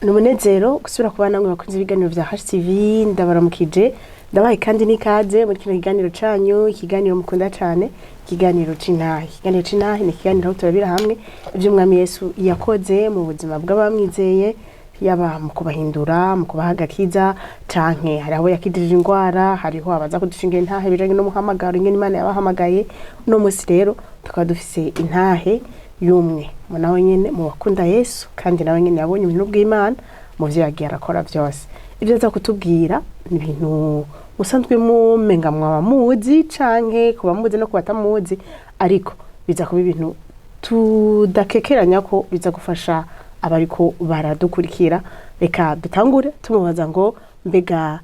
Numunezero gusubira kuba namwe bakunze ibiganiro vya HTV ndabaramukije ndabaye kandi nikaze muri kino kiganiro canyu ikiganiro mukunda cyane ikiganiro c'intahe ni ikiganiro turabira hamwe ivyo umwami Yesu yakoze mu buzima bw'abamwizeye yaba mu kubahindura mu kubahagakiza canke hari aho yakidije ingwara hariho abaza kudushinga intahe bijanye no muhamagaro ingene Imana yabahamagaye no musi rero tukaba dufise intahe yumwe nawe nyene mu bakunda Yesu kandi nawe nyene yabonye ibintu bw'Imana mu vyo yagiye arakora byose ibyo aza kutubwira ni ibintu musanzwe mumenga mwabamuzi canke kubamuzi no kubatamuzi ariko biza kuba ibintu tudakekeranya ko biza gufasha abariko baradukurikira reka dutangure tumubaza ngo mbega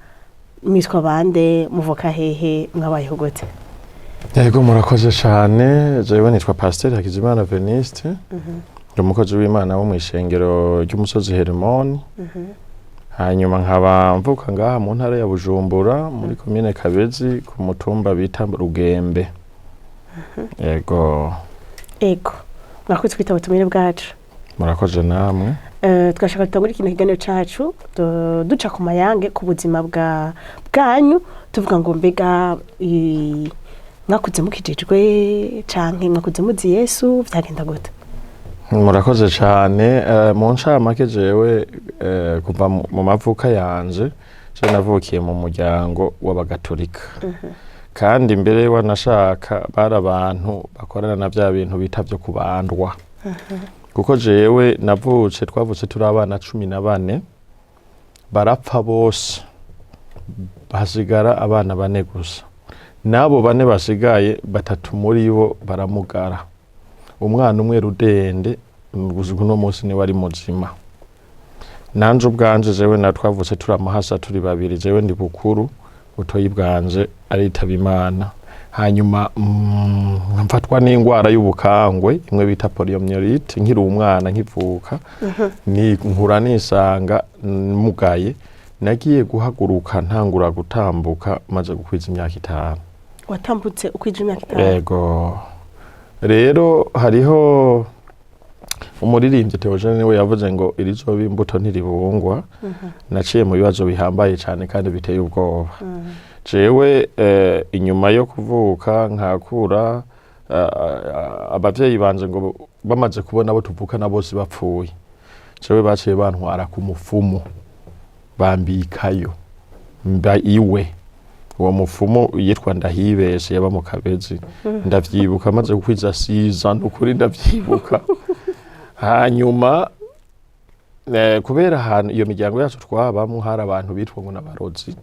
miswa bande muvoka hehe mwabayeho gute. Yego murakoze cyane jewe nitwa Pasteur Hakizimana Veniste umukozi w'Imana wo mu ishengero ry'umusozi Hermon hanyuma nkaba mvuka ngaha mu ntara ya Bujumbura muri commune Kabezi ku mutumba bita Rugembe. Yego mwakoze kwitaba ubutumire bwacu. Murakoze namwe. Twashaka gutangura ikintu kiganiro cacu duca ku mayange ku buzima bwanyu tuvuga ngo mbega mwakuze mukijijwe canke mwakuze muzi Yesu vyagenda gute? Murakoze cyane mu ncamake jewe kuva mu mavuka yanje je navukiye mu muryango w'abagatolika kandi mbere wanashaka bari abantu bakorana na bya bintu bita byo kubandwa kuko jewe twavutse turi abana 14 barapfa bose basigara abana 4 gusa nabo 4 basigaye 3 muri bo baramugara umwana umwe rudende no munsi ni wari muzima nanje ubwanje jewe natwavutse turi amahasa turi babiri jewe ndi bukuru utoyi bwanje aritaba Imana hanyuma mfatwa n'ingwara y'ubukangwe imwe bita poliomyelite nkiri umwana nkivuka ni nkura nisanga mugaye nagiye guhaguruka ntangura gutambuka maze gukwiza imyaka 5. Watambutse ukwije imyaka 5? Yego rero hariho umuririmbyi Theogene niwe yavuze ngo irizoba imbuto ntiribungwa naciye mu bibazo bihambaye cyane kandi biteye ubwoba jewe inyuma yo kuvuka nkakura abavyeyi banje ngo bamaze kubona abo tuvukana bose bapfuye jewe baciye bantwara ku mufumu bambikayo mba iwe uwo mufumu yitwa Ndahibeshe yaba mu Kabezi ndavyibuka maze kukwiza siza n'ukuri ndavyibuka hanyuma kubera ahantu iyo miryango yacu twabamwe hari abantu bitwa ngo n'abarozi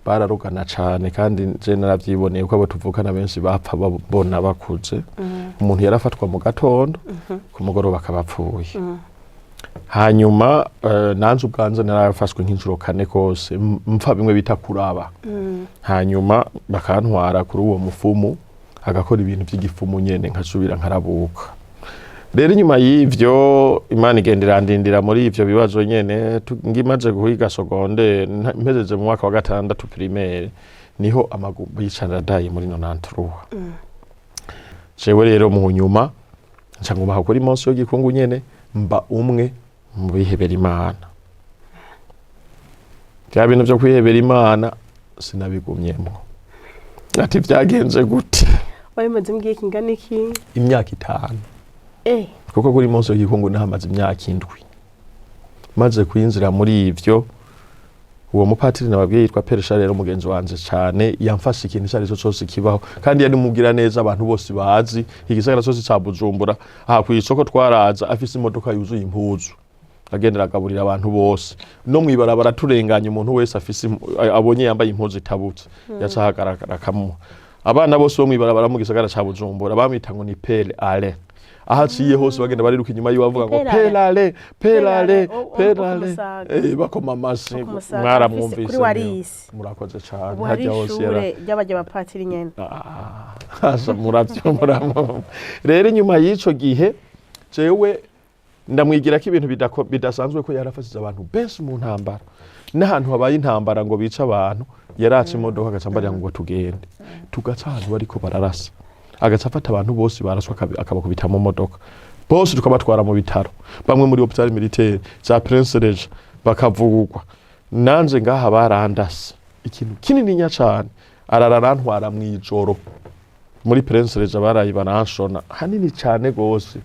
bararugana cyane kandi je naravyiboneye ko abo tuvukana benshi bapfa babona bakuze umuntu yarafatwa mu gatondo ku mugoroba akabapfuye hanyuma nanze ubwanze narafashwe nk'inshuro 4 kose mpfa bimwe bita kuraba hanyuma bakantwara kuri uwo mufumu agakora ibintu by'igifumu nyene nkasubira nkarabuka rero inyuma y'ivyo Imana igendera ndindira muri ivyo bibazo nyene ngimaze guhiga seconde mpejeje mu mwaka wa 6 primaire niho amagumba yicaradaye muri 93 jewe rero mu nyuma ncanguma kuri monsi yo gikungu nyene mba umwe mu bihebera Imana bya bintu byo kwihebera Imana sinabigumyemo ati byagenze gute wabimaze mbwiye kingana iki? Imyaka 5 kuko kuri monsi yo gikungu nahamaze imyaka 7 maze kwinzira muri ivyo uwo mupatiri nababwiye yitwa Peresha rero mugenzi wanje cyane yamfashe ikintu cyari cyose kibaho kandi yari mugira neza abantu bose bazi igisagara cyose ca Bujumbura aha ku isoko twaraza afise imodoka yuzuye impuzu agendera agaburira abantu bose no mwibarabara turenganya umuntu wese afise abonye yambaye impuzu itabutse yacahagaragara kamu abana bose bo mwibarabara mu gisagara ca Bujumbura bamwita ngo ni Pele Ale ahaciye hose bagenda bariruka inyuma y'ubavuga ngo Pelale bakoma amashi mwaramwumvise kuri warisi murakoze cyane hajya hose y'abajya bapatiri nyene muravyo rero inyuma y'ico gihe jewe ndamwigira ko ibintu bidasanzwe ko yarafasize abantu benshi mu ntambara n'ahantu habaye intambara ngo bica abantu yaraca imodoka agacambarira ngo tugende tugaca ahantu bariko bararasa agaca afata abantu bose baraswa akabakubita mu modoka bose tukabatwara mu bitaro, bamwe muri hôpital militaire za Prince Regis bakavugwa. Nanje ngaha barandase ikintu kinini cyane, arararantwara mwijoro muri Prince Regis barayi baranshona hanini cyane gose.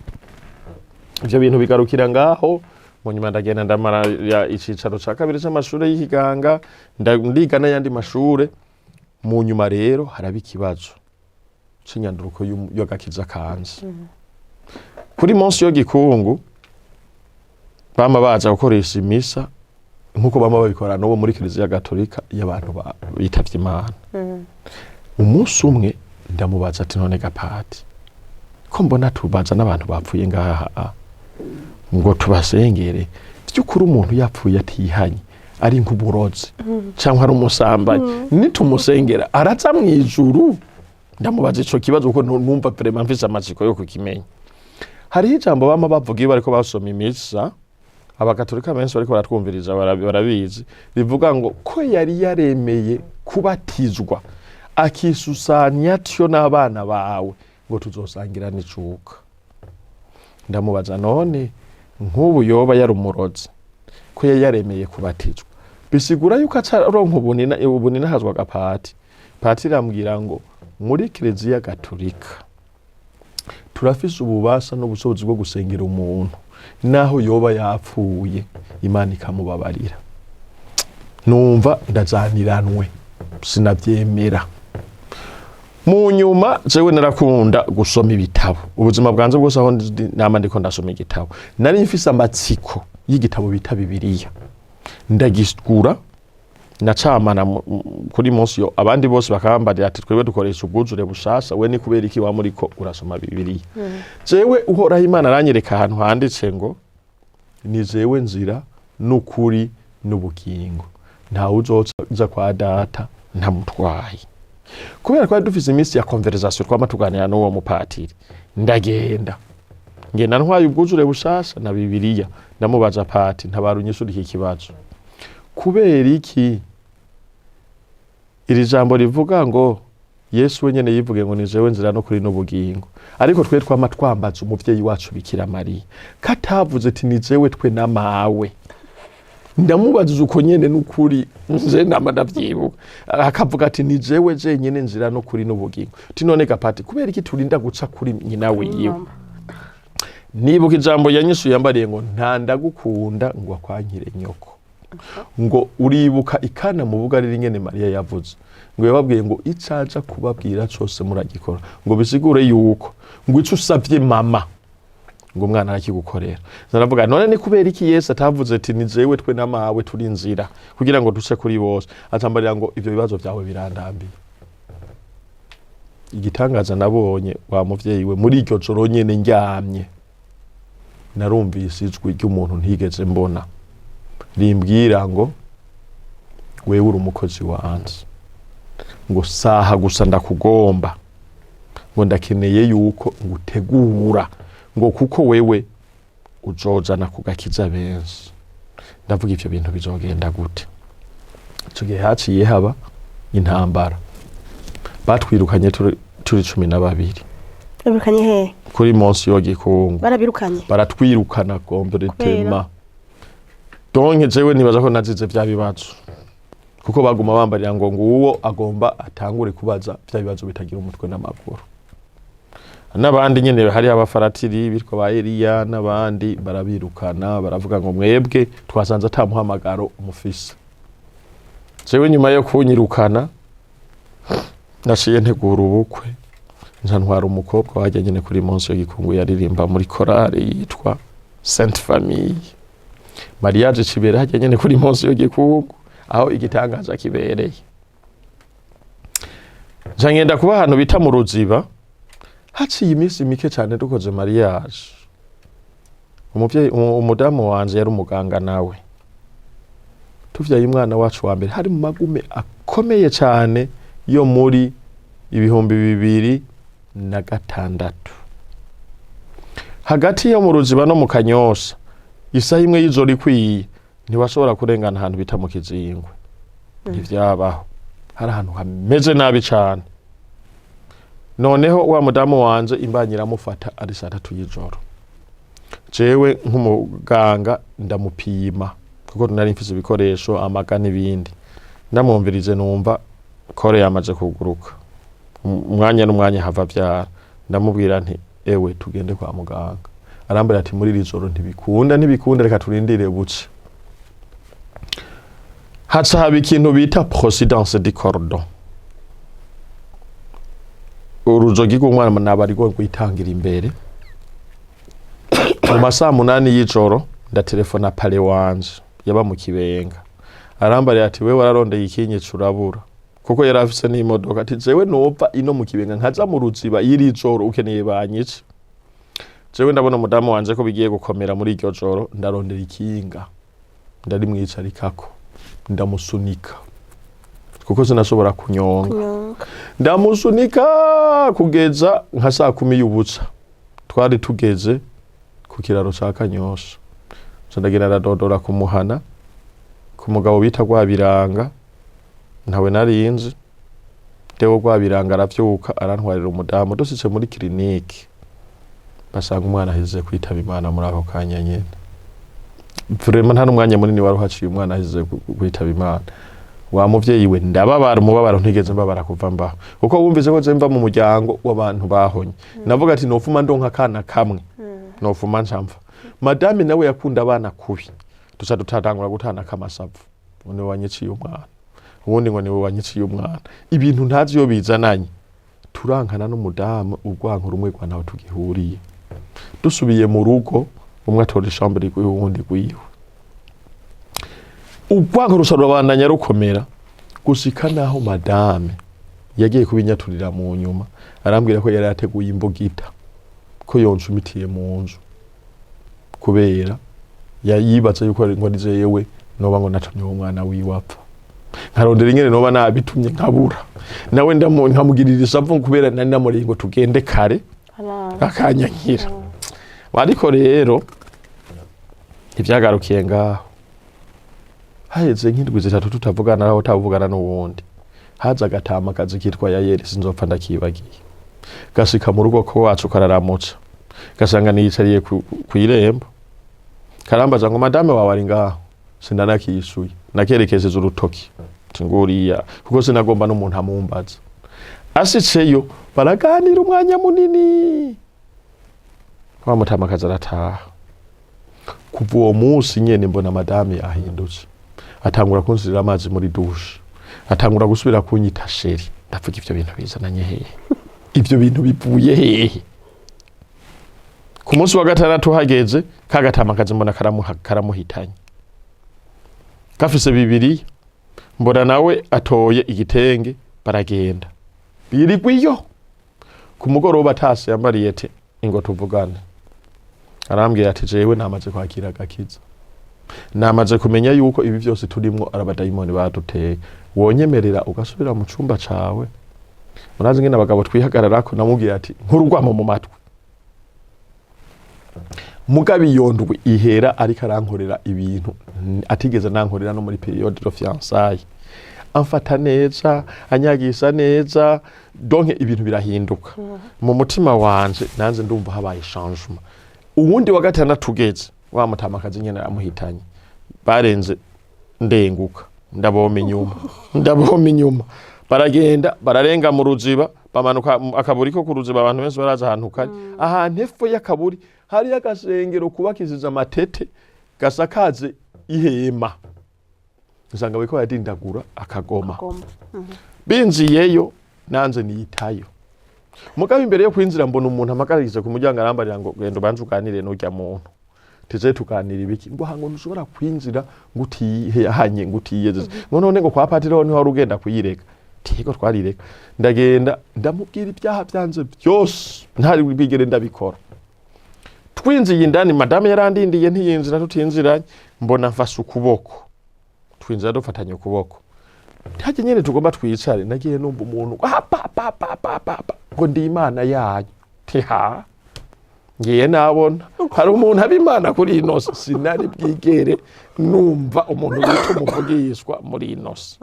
Ivyo bintu bigarukira ngaho, mu nyuma ndagenda ndamara icicaro ca kabiri c'amashure y'ikiganga, ndiga n'ayandi mashure. Mu nyuma rero haraba ikibazo c'inyanduruko y'agakiza kanje. Kuri munsi yo Gikungu bama baza gukoresha imisa nkuko bama babikora no muri Kiliziya Gatolika y'abantu bitavye Imana. Umunsi umwe ndamubaza ati none Gapati, ko mbona tubaza n'abantu bapfuye ngaha ngo tubasengere, by'ukuri umuntu yapfuye atihanye ari nk'uburozi cyangwa ari umusambanyi, nitumusengera araza mu ijuru? Ndamubaza ico kibazo kuko numva vraiment mfise amatsiko yo kukimenya. Hari ijambo bama bavuga iyo bariko basoma imisa, abakatolika benshi bariko baratwumviriza barabizi, rivuga ngo ko yari yaremeye kubatizwa akisusanya tyo n'abana bawe ngo tuzosangira n'icuka. Ndamubaza none nk'ubu yoba yari umurozi ko yaremeye kubatizwa, bisigura yuko acaronka ubunina hazwa Gapati. Patiri ambwira ngo muri Kiliziya Gatolika turafise ububasha n'ubushobozi bwo gusengera umuntu naho yoba yapfuye, Imana ikamubabarira. Numva ndazaniranwe, sinavyemera. Mu nyuma jewe narakunda gusoma ibitabo, ubuzima bwanze bwose aho nama ndiko ndasoma igitabo nari mfise amatsiko y'igitabo bita Bibiliya. Ndagisgura nacamana kuri munsi yo, abandi bose bakambarira ati twebwe dukoresha ubwuzure bushasha, we ni kubera iki wa muriko urasoma Bibiliya? Jewe uhoraho Imana aranyereka ahantu handitse ngo ni jewe nzira n'ukuri n'ubugingo, nta uzoza kwa data ntamutwaye. Kubera ko dufise iminsi ya conversation twama tuganira n'uwo mupatiri, ndagenda ngenda ntwaye ubwuzure bushasha na Bibiliya. Ndamubaza Pati, ntabarunyishura iki kibazo, kubera iki iri jambo rivuga ngo Yesu wenyene yivuge ngo ni jewe nzira no kuri n'ubugingo, ariko twe twama twambaza umuvyeyi wacu Bikira Mariya katavuze ati ni jewe twe n'amawe? Ndamubaza uko nyene n'ukuri nje nama ndavyibuka, akavuga ati ni jewe jenyene nzira no kuri n'ubugingo. Ati none Gapati, kubera iki turinda guca kuri nyina wiwe? Nibuka ijambo yanyishuye yambariye ngo nta ndagukunda ngo akwankire nyoko. Ngo uribuka ikana mu bugarira ingene Mariya yavuze ngo yababwiye ngo icaja kubabwira cose muragikora, ngo bisigure yuko ngo ico usavye mama ngo umwana arakigukorera. Naravuga none ni kubera iki Yesu atavuze ati ni jewe twe n'amawe turi nzira kugira ngo duce kuri bose? Atambarira ngo ivyo bibazo vyawe birandambiye. Igitangaza nabonye wa muvyeyi we muri iryo joro nyene ndyamye, narumvise ijwi ry'umuntu ntigeze mbona rimbwira ngo wewe uri umukozi wanje, ngo saha gusa ndakugomba, ngo ndakeneye yuko ngutegura, ngo kuko wewe uzojana kugakiza benshi. Ndavuga ivyo bintu bizogenda gute? Ico gihe haciye haba intambara, batwirukanye turi 12. Babirukanye he? Kuri munsi yo Gikungu. Barabirukanye? Baratwirukana kompletema. Donke jewe nibaza ko nazize vya bibazo, kuko baguma bambarira ngo nguwo agomba atangure kubaza vya bibazo bitagira umutwe n'amaguru. N'abandi nyene hari abafaratiri bitwa ba Eliya, n'abandi barabirukana baravuga ngo mwebwe twasanze atamuhamagaro umufise. Jewe nyuma yo kunyirukana nashiye ntegura ubukwe, ntwara umukobwa wajya nyene kuri munsi yo Gikungu yaririmba muri korale yitwa Sainte Famille. Mariage kibera hajya nyene kuri munsi yo Gikungu aho igitangaza kibereye. Njangenda kuba hano bita mu Ruziba, haciye iminsi mike cyane dukoze mariage. Umuvyeyi umudamu wanje yari umuganga nawe, tuvyaye umwana wacu wa mbere hari mu magume akomeye cyane yo muri 2006. Hagati yo mu Ruziba no mu Kanyosha isaha imwe y'ijoro ikwiye ntiwashobora kurengana ahantu bita mu Kizingwe. Ntivyabaho, hari ahantu hameze nabi cyane. Noneho wa mudamu wanje imbanyira mufata ari 3 y'ijoro. jewe nk'umuganga ndamupima kuko nari mfise ibikoresho amaga n'ibindi ndamwumvirije numva kore yamaze kuguruka umwanya n'umwanya hava vyara ndamubwira nti ewe tugende kwa muganga arambara ati muri rijoro ntibikunda reka turindire buce haca haba ikintu bita prosidence du cordon urujogi rw'umwana nabari go kwitangira imbere mu masaha 8 y'ijoro ndatelefona pale wanje yaba mu Kibenga arambara ati we wararondeye ikinye curabura kuko yarafise n'imodoka ati jewe nopfa ino mu Kibenga nkaza mu Ruziba yiri joro ukeneye banyice jewe ndabona mudamu wanje ko bigiye gukomera muri iryo joro ndarondera ikinga ndari mwicarikako ndamusunika kuko sinashobora kunyonga ndamusunika kugeza nka saa 10 y'ubuca twari tugeze ku kiraro ca Kanyosha ndagira radodora kumuhana ku mugabo bita Rwabiranga ntawe narinzi Deo Rwabiranga aravyuka arantwarira umudamu dosice muri clinique basanga umwana ahize kwitaba Imana muri ako kanya nyene vraiment nta n'umwanya munini wari uhaciye umwana ahize kwitaba Imana wa muvyeyi we ndababara umubabaro ntigeze mbabara kuva mbaho kuko wumvise ko zemva mu muryango w'abantu bahonye navuga ati nofuma ndonka kana kamwe nofuma ncamva madame nawe yakunda abana kubi tuca tutatangura gutana kamasavu one wanyiciye umwana ubundi ngo niwe wanyiciye umwana ibintu ntazi yo bizananye turankana n'umudamu urwanko rumwe kwa nawe tugihuriye dusubiye mu rugo umwe atora chambre y'uwundi gwiwe urwanko rusarubandanya rukomera gushika naho madame yagiye kubinyaturira mu nyuma arambwira ko yari yateguye imbugita ko yonshumitiye mu nzu kubera yibatse yuko ngo nize yewe noba ngo natumye umwana wiwapfa nkarondera ingene noba nabitumye nkabura nawe nkamugirira isavu kubera nari namuri ngo tugende kare akanyankira ariko rero ivyagarukiye ngaho haheze nk'indwi zitatu tutavugana naho utavugana n'uwundi haza agatama kazi kitwa Yayeri sinzopfa ndakibagiye gashika mu rugo ko wacu kararamuca gasanga niyicariye ku irembo karambaza ngo madame wawe ari ngaho sindanakiyisuye nakerekeje urutoki nguriya kuko sinagomba n'umuntu amumbaza asiceyo baraganira umwanya munini wa mutama kazarataha kuva uwo munsi nyene mbona madame yahindutse atangura kunsirira amazi muri douche atangura gusubira kunyita sheri ndavuga ivyo bintu bizananye hehe ivyo bintu bivuye hehe ku munsi wa gatandatu hageze kagatama kazi mbona karamuhitanye gafise bibiri mbona nawe atoye igitenge baragenda birigwiyo ku mugoroba tase yambariye ati ingo tuvugane arambwira ati jewe namaze kwakira gakiza namaze kumenya yuko ibi byose turimwo arabadayimoni baduteye wonyemerera ugasubira mu cumba cawe urazi ngene abagabo twihagararako namubwira ati nkurugwamo mu matwi mugabi yondwe ihera ariko arankorera ibintu atigeze nankorera no muri periode de fiançailles amfata neza anyagisa neza donc ibintu birahinduka mu mutima wanje nanze ndumva habaye changement uwundi wa gatandatu tugeze wa mutamakazi nyene amuhitanye barenze ndenguka ndaboma inyuma baragenda bararenga mu Ruziba bamanuka akaburi ko ku Ruziba abantu benshi baraza ahantu kari ahantu hepfo y'akaburi hari agasengero kubakiziza amatete gasakaze ihema usanga biko yadindagura akagoma binziyeyo nanze niyitayo mugabe imbere yo kwinjira mbona umuntu amagaririze ku muryango arambarira ngo gendo banje uganire n'urya muntu tize tuganira ibiki ngo hango ntushobora kwinjira ngutihanye ngutiyeze ngo none ngo kwa patiro ni wari ugenda kuyireka tigo twarireka ndagenda ndamubwira ibyaha byanze byose ntari bigere ndabikora twinziye indani madame yarandindiye ntiyinzira tutinziranye mbona mfashe ukuboko twinzira dufatanye ukuboko ntaje nyene tugomba twicare nagiye numva umuntu ngo ndi Imana yanyu tiha ngiye nabona hari umuntu abimana kuri inosi sinari bwigere numva umuntu witwa umuvugishwa muri inosi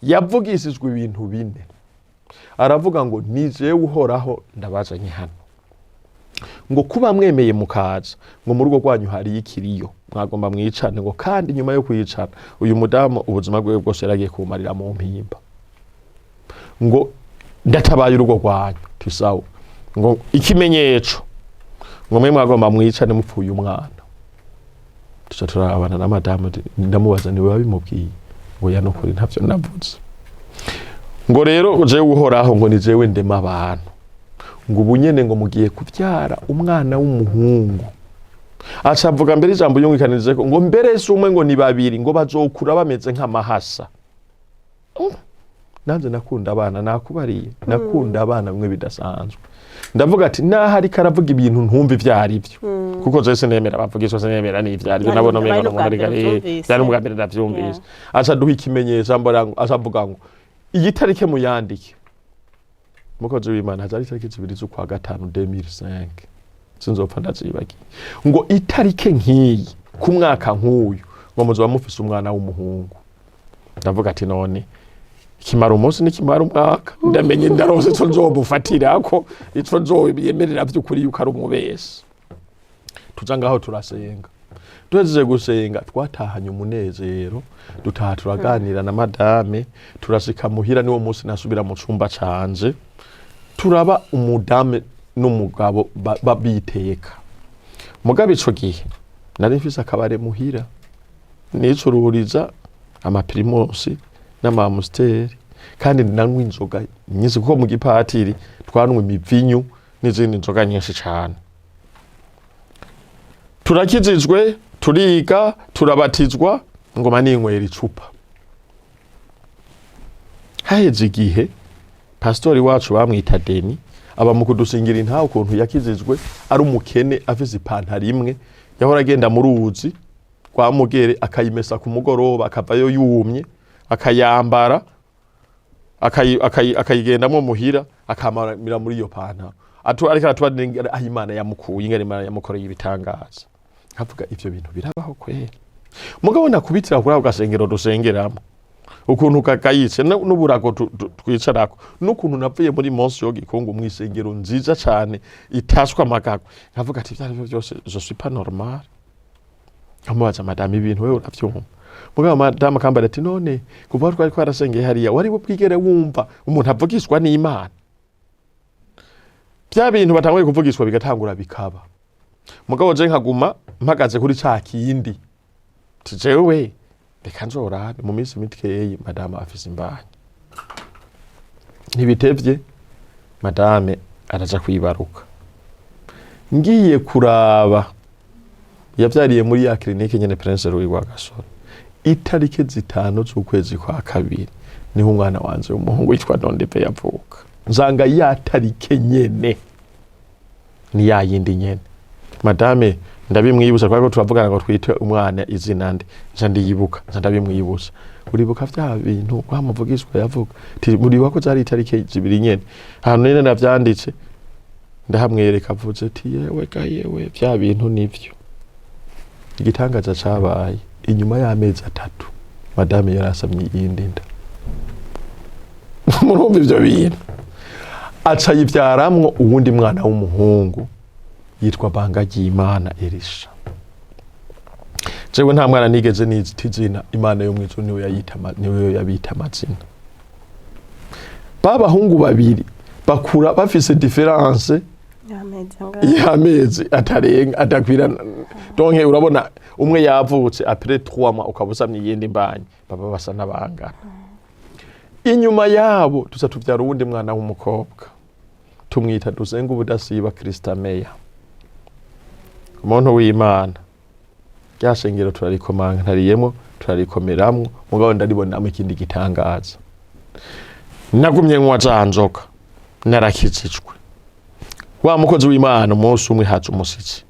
yavugishijwe ibintu bine aravuga ngo nije uhoraho ndabazanye hano ngo kuba mwemeye mukaza ngo mu rugo rwanyu hari ikiriyo mwagomba mwicane ngo kandi nyuma yo kwicana uyu mudamu ubuzima bwe bwose yaragiye kumarira mu mpimba ngo ndatabaye urugo rwanyu tisawo ngo ikimenyetso ngo mwe mwagomba mwicane mupfuye umwana tuca turabana na madamu ndamubaza niwe wabimubwiye ngo yanokuri ntavyo navuze ngo rero je uhoraho ngo ni jewe ndema abantu ngo ubunyene ngo mugiye kuvyara umwana w'umuhungu acavuga mbere ijambo yungikanije ngo mbere se umwe ngo ni babiri ngo bazokura bameze nk'amahasa nanze nakunda abana nakubariye nakunda abana bimwe bidasanzwe ndavuga ati nahari karavuga ibintu ntumva ivyari byo kuko je sinemera bavugisha sinemera ni ivyari byo nabona umengo no muri gare cyane umugabo ndavyumvise aca duha ikimenyetso ambora acavuga ngo igitarike muyandike mukozi w'Imana hazari itarike zibiri z'ukwa gatanu 2005 sinzopfa ndazibagiye ngo itarike nkiyi ku mwaka nk'uyu ngo muzoba mufise umwana w'umuhungu ndavuga ati none kimara umunsi n'ikimara umwaka ndamenye ndarose cyo nzobufatira ko ico nzoyemerera by'ukuri yuko ari umubesi tuja ngaho turasenga tuhejeje gusenga twatahanye umunezero dutaha turaganira na madame turashika muhira niwo munsi nasubira mu cumba canje turaba umudame n'umugabo babiteka mugabe ico gihe nari mfise akabare muhira nicururiza amaprimusi n'amamusteri kandi nanwe inzoga nyinshi kuko mu gipatiri twanwe imivinyu n'izindi nzoga nyinshi cyane turakizijwe turiga turabatizwa ngoma n'inywera icupa haheze igihe pastori wacu bamwita Deni aba mu kudusingira intaho ukuntu yakizijwe ari umukene afise ipantaro imwe yahora agenda mu ruzi kwa mugere akayimesa ku mugoroba akavayo yumye akayambara akayigendamo muhira akamara muri iyo pantaro ariko atubadingira aho Imana yamukuye ingene Imana yamukoreye ibitangaza havuga ivyo bintu birabaho kwera mugabo nakubitira kuri ugasengero dusengeramo ukuntu kakayitse n'uburago twicarako n'ukuntu navuye muri Monsi yo Gikungu mwisengero nziza cyane itashwa amagago nkavuga ati byari byose je suis pas normal amubaza madame ibintu wewe uravyumva mugabo madame akambara ati none kuva twari twarasengeye hariya wari bubwigere wumva umuntu avugishwa n'Imana bya bintu batanguye kuvugishwa bigatangura bikaba mugabo je nkaguma mpagaze kuri ca kindi tijewe reka nzorabe mu minsi mitkeye madame afise imbanye ntibitevye madame araja kwibaruka ngiye kuraba yavyariye muri ya clinique nyene Prince Louis wa Gasore itarike zitano z'ukwezi kwa kabiri niho umwana wanje w'umuhungu yitwa Ndondepe yavuka nzanga ya tarike nyene ni ya yindi nyene madame ndabimwibutsa kwako turavugana ngo twite umwana izina nde nca ndiyibuka nca ndabimwibutsa uribuka vya bintu kwamuvugishwa yavuga muri wako zari itarike zibiri nyene hano nene navyanditse ndahamwereka avuze ati yewe vya bintu nivyo igitangaza cabaye inyuma y'amezi 3 madame yarasamye iyindi nda murumva ivyo bintu aca yivyaramwo uwundi mwana w'umuhungu yitwa Bangagiyimana Elisha jewe nta mwana nigeze nizitizina Imana yo mwizo niwe yabita amazina babahungu babiri bakura bafise difference y'amezi atarenga adakwira donke urabona umwe yavutse après 3 mois ukabusamye yindi mbanye baba basa nabangana inyuma yabo tuza tuvyara uwundi mwana w'umukobwa tumwita dusenga ubudasiba Kristameya umuntu w'Imana ryashengero turarikomanga ntariyemo turarikomeramwo mugabo ndaribonamo ikindi gitangaza nagumye nkwa canzoka narakizijwe wa mukozi w'Imana umunsi umwe haje umusiki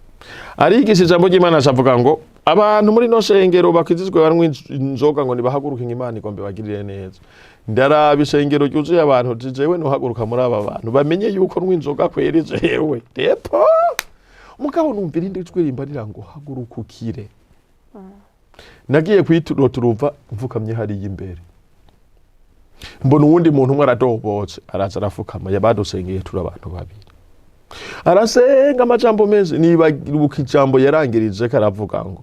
arigise ijambo ry'Imana avuga ngo abantu muri no shengero bakizizwe banwe inzoga ngo nibahaguruke Imana igombe bagirire neza ndaraba ishengero ryuzuye abantu jewe no haguruka muri aba bantu bamenye yuko n'inzoga kweri jewe depo mugabo numvira indi twirimbarira ngo haguruka ukire nagiye kwituro turumva mvukamye hari imbere mbona uwundi muntu umwe aradobotse araza arafukama yabadusengeye turi abantu babiri arasenga amajambo meza, nibagiruka ijambo yarangirije karavuga ngo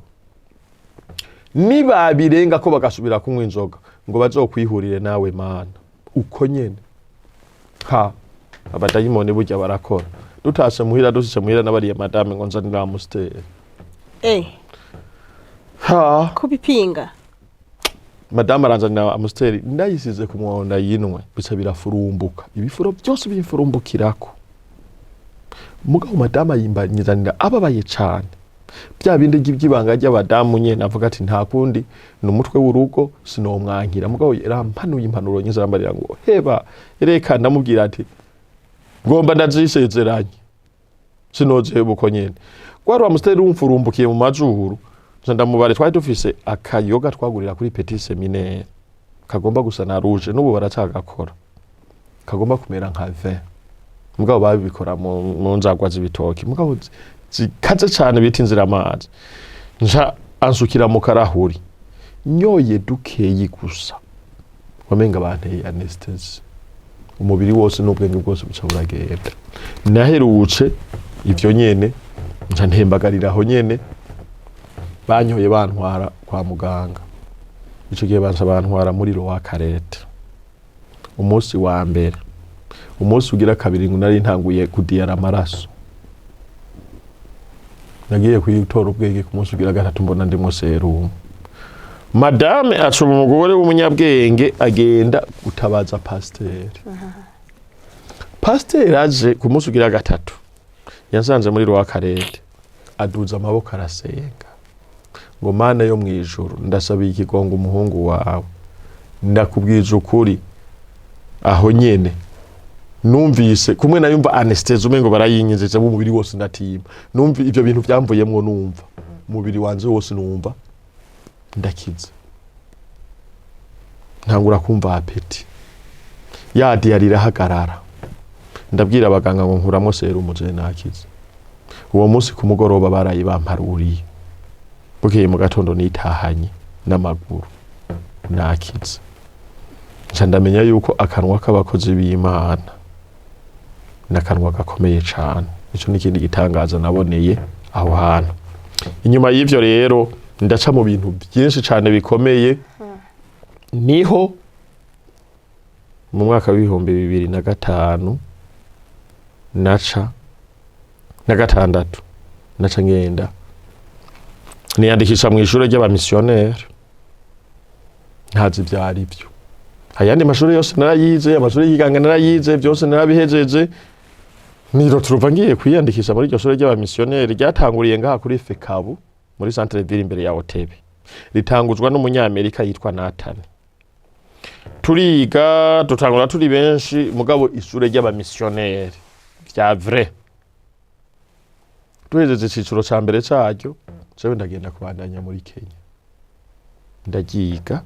nibabirenga ko bagasubira kunywa inzoga ngo bazokwihurire nawe Mana. Uko nyene abadayimoni burya barakora. Dutashe muhira n'abariye madame ngo nzanira Amstel kubipinga. Madame aranzanira Amstel ndayisize ku mwonda yinwe bica birafurumbuka, ibifuro byose bifurumbukirako. Mugabo madame yimbanyizanira ababaye cyane, bya bindi by'ibanga ry'abadamu nyene avuga ati nta kundi n'umutwe w'urugo sinomwankira. Mugabo yarampanuye impanuro nyinshi arambarira ngo heba reka ndamubwira ati ngomba ndazisezeranye sinoze buko nyene. Kwari Amstel umfurumbukiye mu majuru, ndamubare twari dufise akayoga twagurira kuri Petit Seminaire kagomba gusa na rouge, n'ubu baracagakora, kagomba kumera nka vin. Mugabo babikora mu nzagwa z'ibitoki, mugabo zikaze cyane bita inzira amazi. Nja ansukira mu karahuri nyoye dukeyi gusa, wamenga banteye anesthesia, umubiri wose n'ubwenge bwose buca buragenda. Naheruce ivyo nyene nja ntembagarira aho nyene, banyoye bantwara kwa muganga. Ico gihe bansa bantwara muri Roa Karete. Umunsi wa mbere, umunsi ugira kabiri ngo nari ntanguye kudiyara amaraso, nagiye kuyitora ubwenge. Ku munsi ugira gatatu mbona ndimo serumu. Madame acuma umugore w'umunyabwenge agenda gutabaza pasiteri. Pasiteri aje ku munsi ugira gatatu yansanze muri Roa Karete, aduza amaboko arasenga ngo Mana yo mwijuru, ndasabiye ikigongo umuhungu wawe, ndakubwije ukuri. Aho nyene numvise kumwe nayumva anesthesia umengo barayinyinziza mu mubiri wose ndatima. Numva ivyo bintu byamvuyemwo, numva umubiri wanje wose numva ndakiza. Ntangura kumva apeti ya diarira hagarara. Ndabwira abaganga ngo nkuramo serumu je nakiza. Uwo munsi ku mugoroba barayi bamparuriye, bukeye mu gatondo nitahanye n'amaguru nakiza. Nca ndamenya yuko akanwa k'abakozi b'Imana n'akanwa gakomeye cyane. Ico n'ikindi gitangaza naboneye aho hantu. Inyuma y'ivyo rero ndaca mu bintu byinshi cyane bikomeye. Niho mu mwaka w'ibihumbi 2005 na gatandatu naca ngenda niyandikisha mu ishuri ry'abamissionnaire. Ntazi byari byo. Ayandi mashuri yose narayize, amashuri y'iganga narayize, byose narabihejeje. Niro turuva ngiye kwiyandikisha muri iryo shuri ry'abamissionnaire ryatanguriye ngaha kuri Fekabu muri Centre Ville imbere ya Hotel. Ritanguzwa n'umunyamerika yitwa Nathan. Turiga dutangura turi benshi, mugabo ishuri ry'abamissionnaire vya vrai. Tuhejeje iciciro ca mbere cyaryo, jewe ndagenda kubandanya muri Kenya. Ndagiga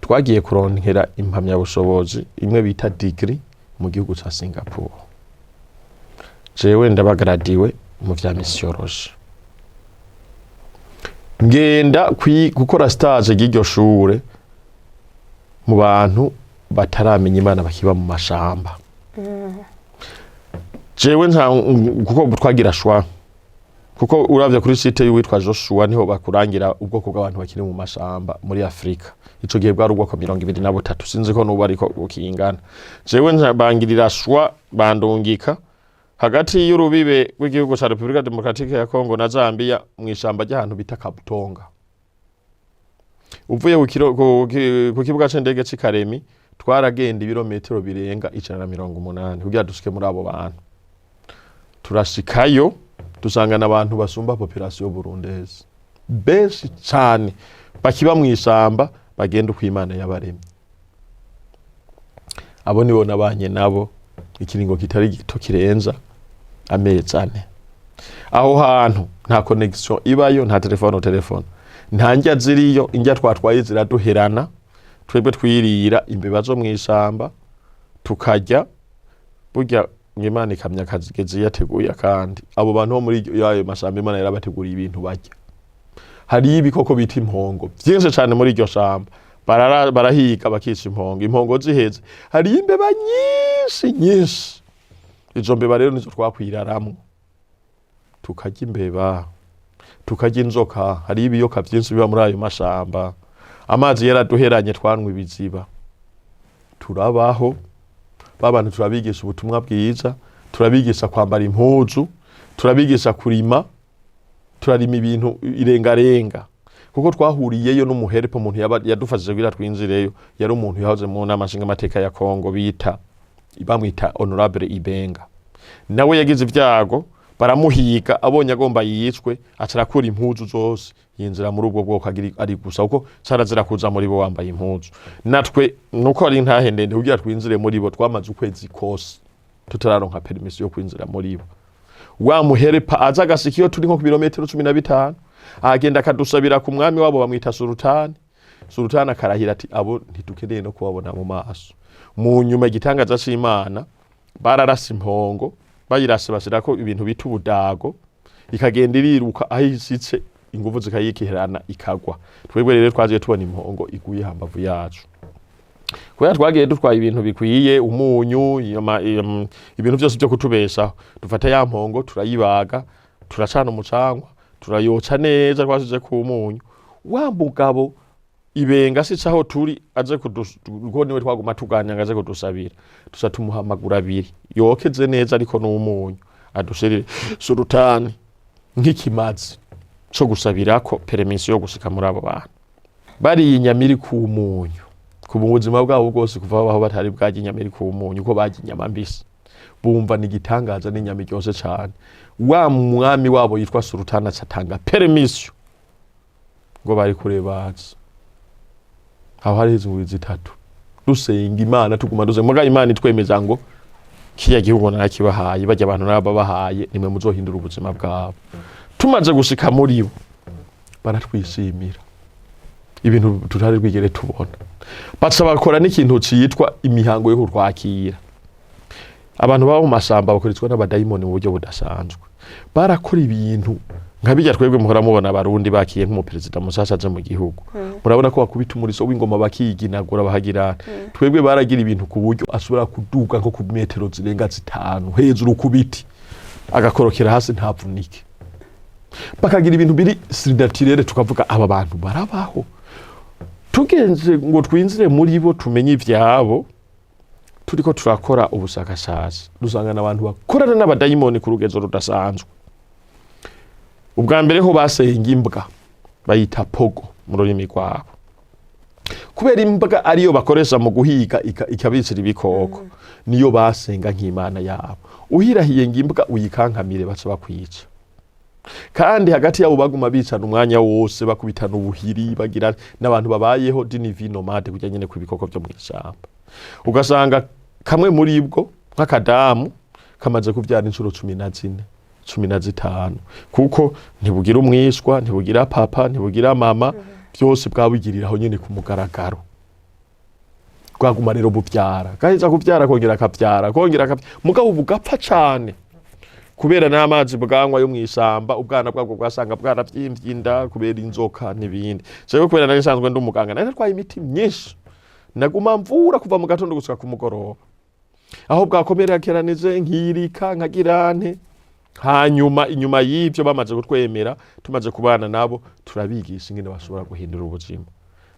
twagiye kuronkera impamya bushobozi imwe bita degree mu gihugu ca Singapore. Jewe ndabagradiwe mu vya missiology. Ngenda gukora stage y'iryo shure mu bantu bataramenya Imana bakiba mu mashamba. Jewe kuko twagira shwa, kuko uravye kuri site y'uwitwa Joshua niho bakurangira ubwoko bw'abantu bakiri mu mashamba muri Afrika. Ico gihe bwari ubwoko 23, sinzi ko nubu ariko ukingana. Jewe ntabangirira shwa bandungika hagati y'urubibe rw'igihugu ca Republika Demokratike ya Kongo na Zambia mu ishamba ry'ahantu bita Kabutonga. Uvuye ku kibuga c'indege c'Ikaremi twaragenda ibirometero birenga 180 kugira dushike muri abo bantu. Turashikayo dusangana abantu basumba population burundese benshi cyane bakiba mu ishamba bagenda uko Imana yabaremye. Abo nibo nabanye nabo ikiringo kitari gito kirenza amezi 4. Aho hantu nta connection ibayo, nta telefone, nta njya ziriyo. Injya twatwaye ziraduherana, twebwe twirira imbeba zo mu ishamba tukajya burya Imana ikamya kazigeze yateguye. Kandi abo bantu bo muri yayo mashamba Imana yarabateguriye ibintu bajya. Hari ibikoko bita impongo byinshi cyane muri iryo shamba, barahiga bakica impongo ziheze. Hari imbeba nyinshi izo mbeba rero nizo twakwiraramwo tukarya imbeba tukarya inzoka. Hari ibiyoka byinshi biba muri ayo mashamba, amazi yaraduheranye twanwa ibiziba. Turabaho babantu, turabigisha ubutumwa bwiza, turabigisha kwambara impuzu, turabigisha kurima, turarima ibintu irengarenga, kuko twahuriyeyo n'umuherepo umuntu yadufashije kugira twinzireyo. Yari umuntu yahoze mu nama nshingamateka ya Kongo bamwita Honorable Ibenga. Nawe yagize ibyago baramuhiga, abonye agomba yicwe acarakura impuzu zose yinjira muri ubwo bwoko ari gusa, kuko carazira kuza muri bo wambaye impuzu. Natwe nuko ari ntahe ndende kugira twinzire muri bo, twamaze ukwezi kose tutararonka permission yo kwinjira muri bo. Wa muherepa aza agasikiyo turi nko ku birometero 15, agenda akadusabira ku mwami wabo bamwita Sultani. Sultani akarahira ati abo ntitukeneye no kubabona mu maso. Mu nyuma igitangaza c'Imana bararasa impongo, bayirase basirako ibintu bita ubudago, ikagenda iriruka ahisitse inguvu zikayikiherana ikagwa. Twebwe rero twaje tubona impongo iguye hambavu yacu. Kubera twagiye dutwaye ibintu bikwiye, umunyu, ibintu byose byo kutubeshaho. Dufata ya mpongo turayibaga, turacana umucangwa, turayoca neza twasize ku munyu. Wa mugabo Ibenga si caho turi aje kuko niwe twaguma tuganya ngaje kudusabira. Tusa tumuhamagura abiri yokeze neza ariko n'umunyu adushirire Sultani nk'ikimazi cyo gusabirako permission yo gushika muri abo bantu. Bari inyamiri ku munyu, ku buzima bwabo bwose kuva aho batari bwaje inyamiri ku munyu, uko baje inyama mbisi bumva ni gitangaza n'inyama cyose cyane. Wa mwami wabo yitwa Sultani atanga permission ngo bari kurebaza. Aho hari izinguri zitatu dusenga Imana, tuguma duze muga Imana itwemeza ngo kiya gihugu narakibahaye, bajya abantu naba bahaye nimwe muzohindura ubuzima bwabo. Tumaze gushika muri bo baratwishimira, ibintu tutari rwigere tubona. Baca bakora n'ikintu citwa imihango yo kurwakira. Abantu babo mu masamba bakoretswa n'abadayimoni mu buryo budasanzwe. Barakora ibintu nkabijya twebwe muhora mubona abarundi bakiye nk'umuperezida musasa aje mu gihugu. Murabona ko bakubita umuriso w'ingoma bakiginagura bahagira. Twebwe baragira ibintu ku buryo asubira kuduga nko ku metero zirenga 5 hejuru ku biti agakorokera hasi ntapfunike. Bakagira ibintu biri siridatirere, tukavuga aba bantu barabaho. Tugenze ngo twinzire muri bo tumenye ivyabo, turiko turakora ubusakashatsi dusangana abantu bakorana n'abadayimoni ku rugezo rudasanzwe. Ubwa mbere ho basenga imbwa bayita pogo mu rurimi rwabo, kubera imbwa ariyo bakoresha mu guhiga ikabitsira ibikoko, niyo basenga nk'Imana yabo. Uhirahiye ngimbwa uyikankamire baca bakwica. Kandi hagati yabo baguma bicana umwanya wose, bakubitana ubuhiri, bagira n'abantu babayeho dinivi nomade kujya nyene ku bikoko byo mu ishyamba. Ugasanga kamwe muri bwo nk'akadamu kamaze kuvyara inshuro 15 kuko ntibugira umwishwa, ntibugira papa, ntibugira mama, byose bwabigiriraho nyene ku mugaragaro. Gwaguma rero buvyara, gahiza kuvyara kongera akavyara, mugabo bugapfa cane kubera n'amazi bwangwa yo mw'isamba. Ubwana bwabwo bwasanga bwaravyimvyinda kubera inzoka n'ibindi. Cyo kubera nari sanzwe ndumuganga, nari twaye imiti myinshi, naguma mvura kuva mu gatondo gushika ku mugoroba. Aho bwakomera keranize nkirika nkagirane. Hanyuma inyuma y'ivyo bamaze kutwemera, tumaze kubana nabo, turabigisha ingene bashobora guhindura ubuzima.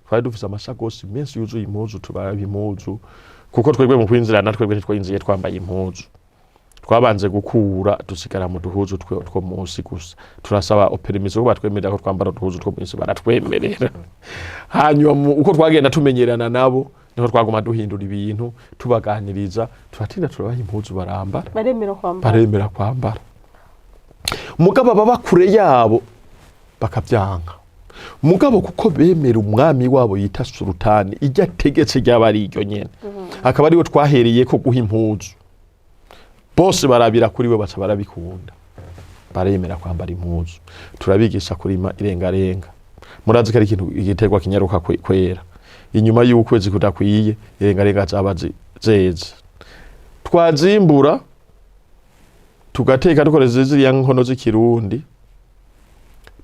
Twari dufise amashakosi menshi yuzuye impuzu, tubaye impuzu, kuko twebwe mu kwinzira natwebwe ntitwinziye twambaye impuzu. Twabanze gukura dusigara mu duhuzu two munsi gusa. Turasaba permission ko batwemerera ko twambara uduhuzu two munsi, baratwemerera. Hanyuma uko twagenda tumenyerana nabo, niho twaguma duhindura ibintu, tubaganiriza, turatinda turabaha impuzu barambara. Baremera kwambara. Mugabo baba kure yabo bakavyanka. Mugabo kuko bemera umwami wabo yita Sultani, ijya tegetse ryabari iryo nyene. Akaba ariwe twahereye ko guha impuzu. Bose barabira kuri we baca barabikunda. Baremera kwambara impuzu. Turabigisha kurima irengarenga. Murazi ko ari ikintu igiterwa kinyaruka kwera. Inyuma y'ukwezi kudakwiye irengarenga zabazi zeze. Twazimbura tugateka dukoreze ziriya nkono z'ikirundi,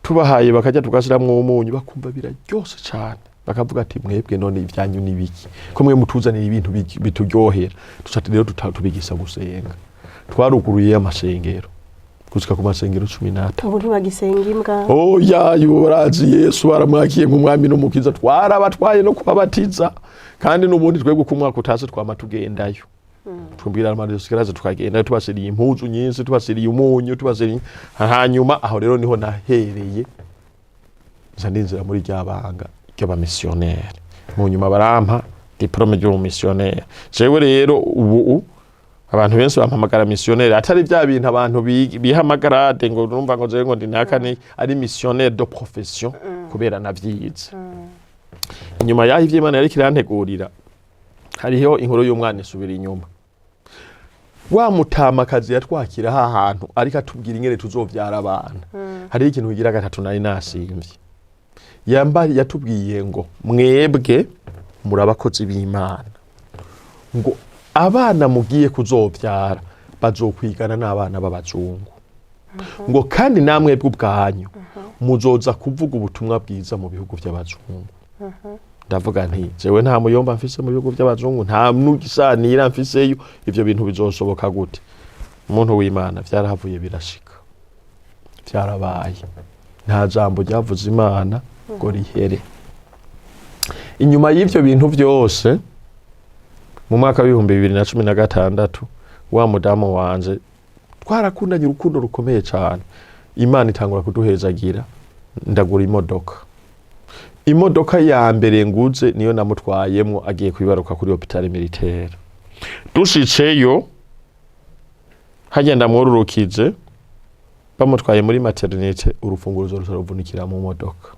tubahaye bakajya tugashiramwo umunyu, bakumva biraryose cyane. Bakavuga ati mwebwe none ivyanyu nibiki ko mwe mutuzanira ibintu bituryohera. Tushati rero tubigisha gusenga. twaruguruye amasengero gushika ku masengero 15. ubu ntibagisenga imbwa oya yorazi Yesu baramwakiye nk'umwami n'umukiza twarabatwaye no kubabatiza kandi n'ubundi twebwe ku mwaka utazi twama tugendayo twumvira amadosikraze tukagenda tubasiriye impuzu nyinshi tubasiriye umunyu tubasiriye hanyuma aho rero niho nahereye ndinzira muri ryabanga ry'aba missionnaire mu nyuma barampa diplome y'u missionnaire jewe rero ubu abantu benshi bampamagara missionnaire atari bya bintu abantu bihamagarade ngo numva ngo je ngo ndinakane ari missionnaire de profession kubera navyize inyuma yaho ivy'Imana yari kirantegurira hariho inkuru y'umwana isubira inyuma wa mutamakazi yatwakira ha hantu ariko atubwira ingere tuzovyara abana hari ikintu bigira gatatu nari nasimvye yambari yatubwiye ngo mwebwe murabakozi b'Imana ngo abana mugiye kuzovyara bazokwigana n'abana b'abazungu ngo kandi namwe bw'ubwanyu muzoza kuvuga ubutumwa bwiza mu bihugu by'abazungu ndavuga nti jewe nta muyomba mfise mu bihugu by'abazungu nta nugisanira mfiseyo ivyo bintu bizosoboka gute umuntu w'Imana vyarahavuye birashika vyarabaye nta jambo ryavuze Imana ngo rihere inyuma y'ivyo bintu byose mu mwaka wa 2016 wa mudamu wanje twarakundanye urukundo rukomeye cyane Imana itangura kuduhezagira ndagura imodoka ya mbere nguze niyo namutwayemwo agiye kwibaruka kuri hôpital militaire dushiceyo hagenda mwururukije bamutwaye muri maternité urufunguzo ruvunikira mu modoka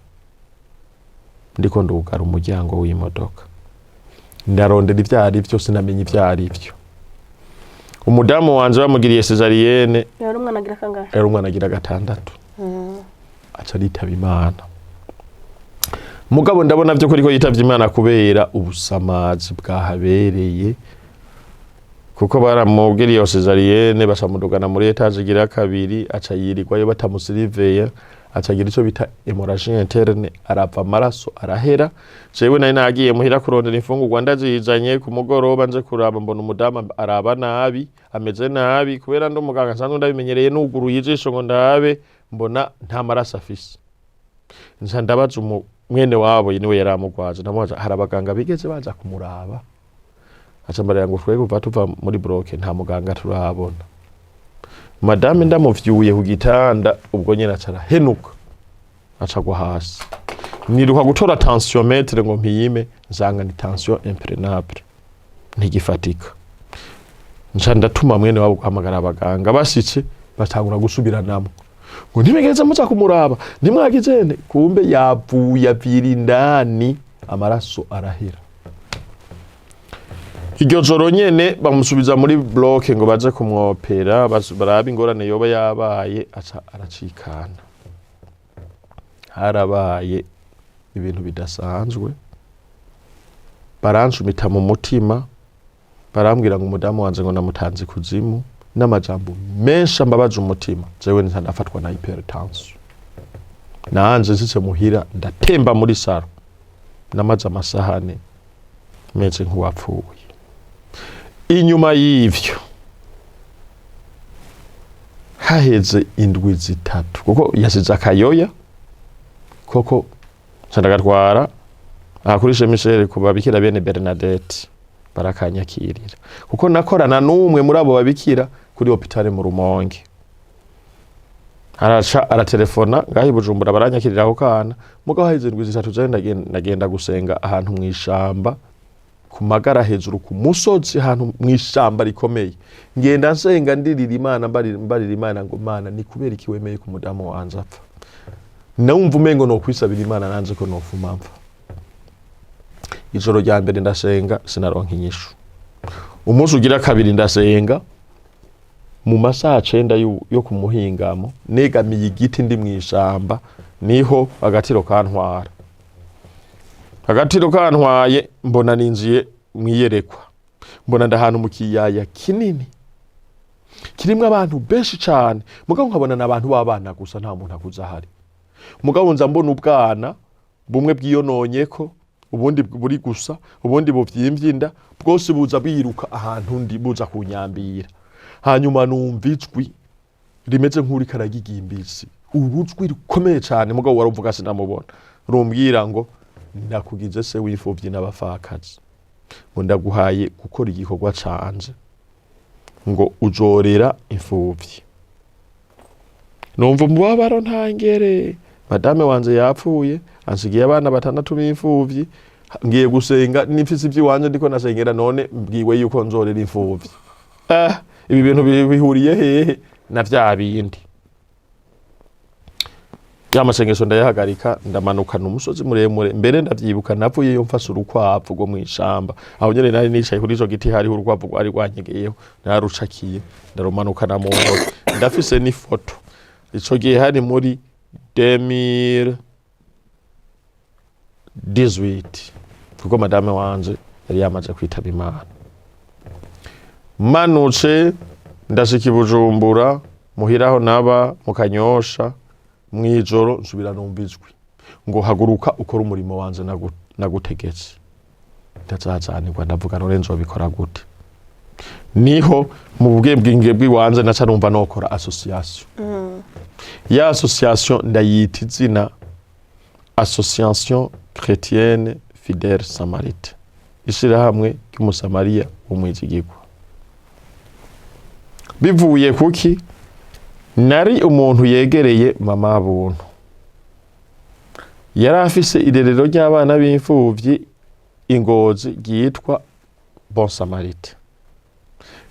ndiko ndugara umuryango w'imodoka ndarondera ivyari byo sinamenye ivyari byo umudamu wanje bamugiriye cesarienne yari umwana agira kangahe yari umwana agira 6 aca ritaba Imana mugabo ndabona byo kuri ko yitavye Imana kubera ubusamazi bwahabereye kuko baramugiriye cesarienne basamudugana muri etage igira kabiri aca yirirwayo batamusiriveya acagira ico bita hémorragie interne arava amaraso arahera jewe nari nagiye muhira kurondera imfungurwa ndazizanye ku mugoroba nje kuraba mbona umudamu araba nabi ameze nabi kubera ndo muganga nsanzwe ndabimenyereye nuguruye ijisho ngo ndabe mbona nta maraso afise nza ndabaza mwene wabo niwe yaramugwaje ndamubaza hari abaganga bigeze baza kumuraba aca mbarira ngo twege kuva tuva muri bloke nta muganga turabona madame ndamuvyuye ku gitanda ubwo nyene acara henuka acagwa hasi niruka gutora tensiometre ngo mpiyime nzanga ni tension imprenable ntigifatika nca ndatuma mwene wabo guhamagara abaganga bashitse batangura gusubiranamo ngo ntibigeze muza kumuraba nimwagizene kumbe yavuye avira indani amaraso arahera iryo joro nyene bamusubiza muri bloke ngo baje kumwopera baraba ingorane yoba yabaye aca aracikana harabaye ibintu bidasanzwe baranshumita mu mutima barambwira ngo umudamu wanje ngo namutanze kuzimu n'amajambo menshi ambabaje umutima jewe ntandafatwa na hypertension nanje nsize muhira ndatemba muri saro namaze amasahane meze nk'uwapfuye inyuma y'ivyo haheze indwi zitatu kuko yasize akayoya koko sandagatwara akurishe Michel kubabikira bene Bernadette barakanyakirira kuko nakorana n'umwe muri abo babikira kuri hôpital mu Rumonge aratelefona ngahi Bujumbura baranyakirira aho kana mugabo haheze indwi zitatu je ndagenda gusenga ahantu mwishamba ku magara hejuru ku musozi ahantu mwishamba rikomeye ngenda nsenga ndirira Imana mbarira Imana ngo Mana ni kubera iki wemeye ku mudamu wanje apfa nawumva umengo no kwisabira Imana nanje ko nofuma mpfa ijoro rya mbere ndasenga sinaronka inyishu umunsi ugira kabiri ndasenga mu masaha 9 yo kumuhingamo negamiye igiti ndi mwishamba niho agatiro kantwara agatiro kantwaye mbona ninjiye mwiyerekwa mbona ndahantu mu kiyaya kinini kirimwe abantu benshi cyane mugabo nkabona nabantu babana gusa nta muntu akuza hari mugabo nza mbona ubwana bumwe bwiyononyeko ubundi buri gusa ubundi buvyimvyinda bwose buza biruka ahantu ndi buza kunyambira hanyuma numva ijwi rimeze nk'uri karagigimbisi, urujwi rukomeye cyane, mugabo waravuga sinamubona, rumbwira ngo ndakugize se w'imfuvyi n'abapfakazi, ngo ndaguhaye gukora igikorwa canje, ngo ujorera imfuvyi. Numva umubabaro ntangere, madame wanje yapfuye ansigiye abana 6 b'imfuvyi, ngiye gusenga n'imfisi by'iwanje ndiko nasengera, none mbwiwe yuko nzorera imfuvyi. Ibi bintu bihuriye hehe na vya bindi. Ya masengesho ndayahagarika, ndamanukana umusozi muremure, mbere ndavyibuka navuye yo mfashe urukwavu rwo mw'ishamba, aho nyene nari nicaye kuri ico giti, hariho urukwavu rwari rwanyegeyeho, narucakiye ndarumanukana mu ntoki, ndafise n'ifoto. Ico gihe hari muri 2018 kuko madame wanje yari yamaze kwitaba Imana. Manutse ndashika i Bujumbura, muhiraho naba mu Kanyosha, mwijoro nsubira numva ijwi ngo haguruka ukora umurimo wanje nagutegetse. Ndazazanirwa ndavuga none nzobikora gute? Niho mu bwenge bw'iwanje naca numva nokora association. Ya association ndayita izina Association Chrétienne Fidèle Samaritaine, ishirahamwe ry'umusamariya w'umwizigirwa. Bivuye kuki? Nari umuntu yegereye mama buntu, yari afise irerero ry'abana b'imfuvyi Ingozi ryitwa Bon Samaritain.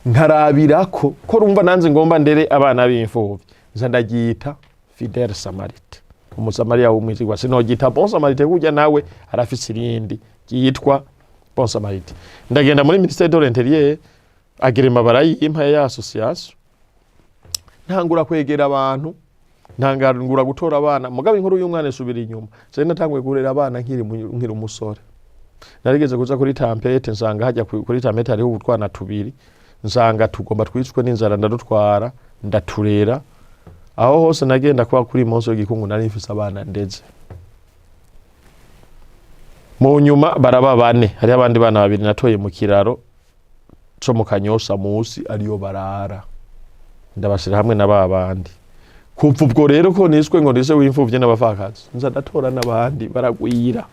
Nkarabirako ko rumva nanze ngomba ndere abana b'imfuvyi, nza ndagyita Fidèle Samaritaine, umusamariya w'umwizigirwa. Sinogita Bon Samaritain kujya nawe arafise irindi ryitwa Bon Samaritain. Ndagenda muri ministère de l'Intérieur, agirema barayimpa ya association, ntangura kwegera abantu, ntangura gutora abana. Mugabo inkuru y'umwana isubira inyuma, cyane natangwe kurera abana nkiri umusore. Narigeze kuza kuri Tampete, nsanga hajya kuri Tampete hariho ubutwana 2, nsanga tugomba twicwe n'inzara, ndarutwara ndaturera. Aho hose nagenda kwa kuri Monso y'igikungu nari mfise abana ndeze. Mu nyuma baraba 4, hari abandi bana 2 natoye mu kiraro cyo mu Kanyosha musi ariyo barara, ndabashira hamwe na babandi. Kuva ubwo rero ko niswe ngo ndise w'imfuvye n'abapfakazi, nza ndatora n'abandi baragwira.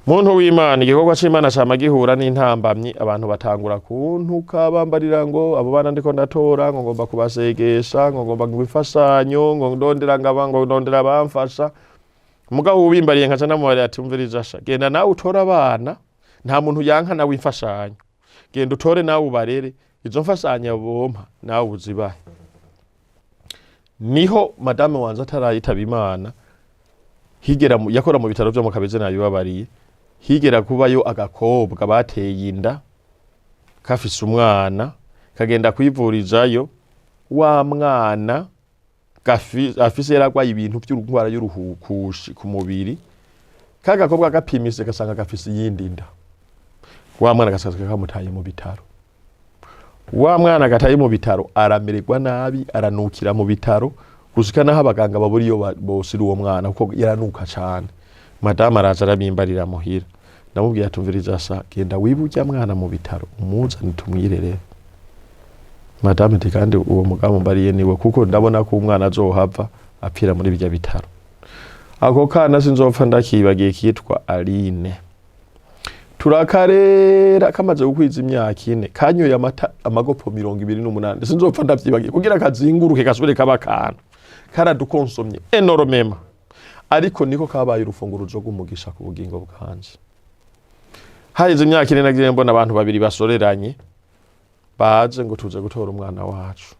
Muntu w'Imana, igikorwa c'Imana cama gihura n'intambamyi, abantu batangura kuntuka bambarira ngo abo bana ndiko ndatora, ngo ngomba kubasegesha, ngo ngomba ngwifashanyo, ngo ndondera ngo ndondera bamfasha. Mugabo ubimbariye nkaca namubari ati umviriza sha, genda nawe utora abana, nta muntu yanka nawe imfashanyo, genda utore nawe ubarere, izo mfashanyo bompa nawe uzibahe. Niho madame wanje atarayitaba Imana, higera yakora mu bitaro byo mu Kabezi nabibabariye, higera kubayo agakobwa bateye inda kafise umwana, kagenda kwivurizayo, wa mwana afise yaragwaye ibintu by'urugwara y'uruhukushi ku mubiri, kagakobwa gapimise gasanga gafise yindi nda, wa mwana gasazwe kamutaye mu bitaro. Wa mwana gataye mu bitaro aramererwa nabi, aranukira mu bitaro, gushika naho abaganga baburiyo bosira uwo mwana kuko yaranuka cyane. Madame araza arabimbarira muhira, ndamubwiye atumviriza sa, genda wibujya mwana mu bitaro umuzane tumwirere. Madame ati kandi uwo mugabo mbariye niwe, kuko ndabona ko umwana azohava apfira muri bijya bitaro. Ako kana sinzopfa ndakibagiye kitwa Aline. Turakarera kamaze gukwiza imyaka 4, kanyoye amata amagopo 28, sinzopfa ndavyibagiye kugira kazinguruke gasubire kabakana. Karadukonsomye enormema, ariko niko kabaye urufunguruzo rw'umugisha ku bugingo bwanje. Haize imyaka 4 nagiye mbona abantu 2 basoreranye, baje ngo tuze gutora umwana wacu.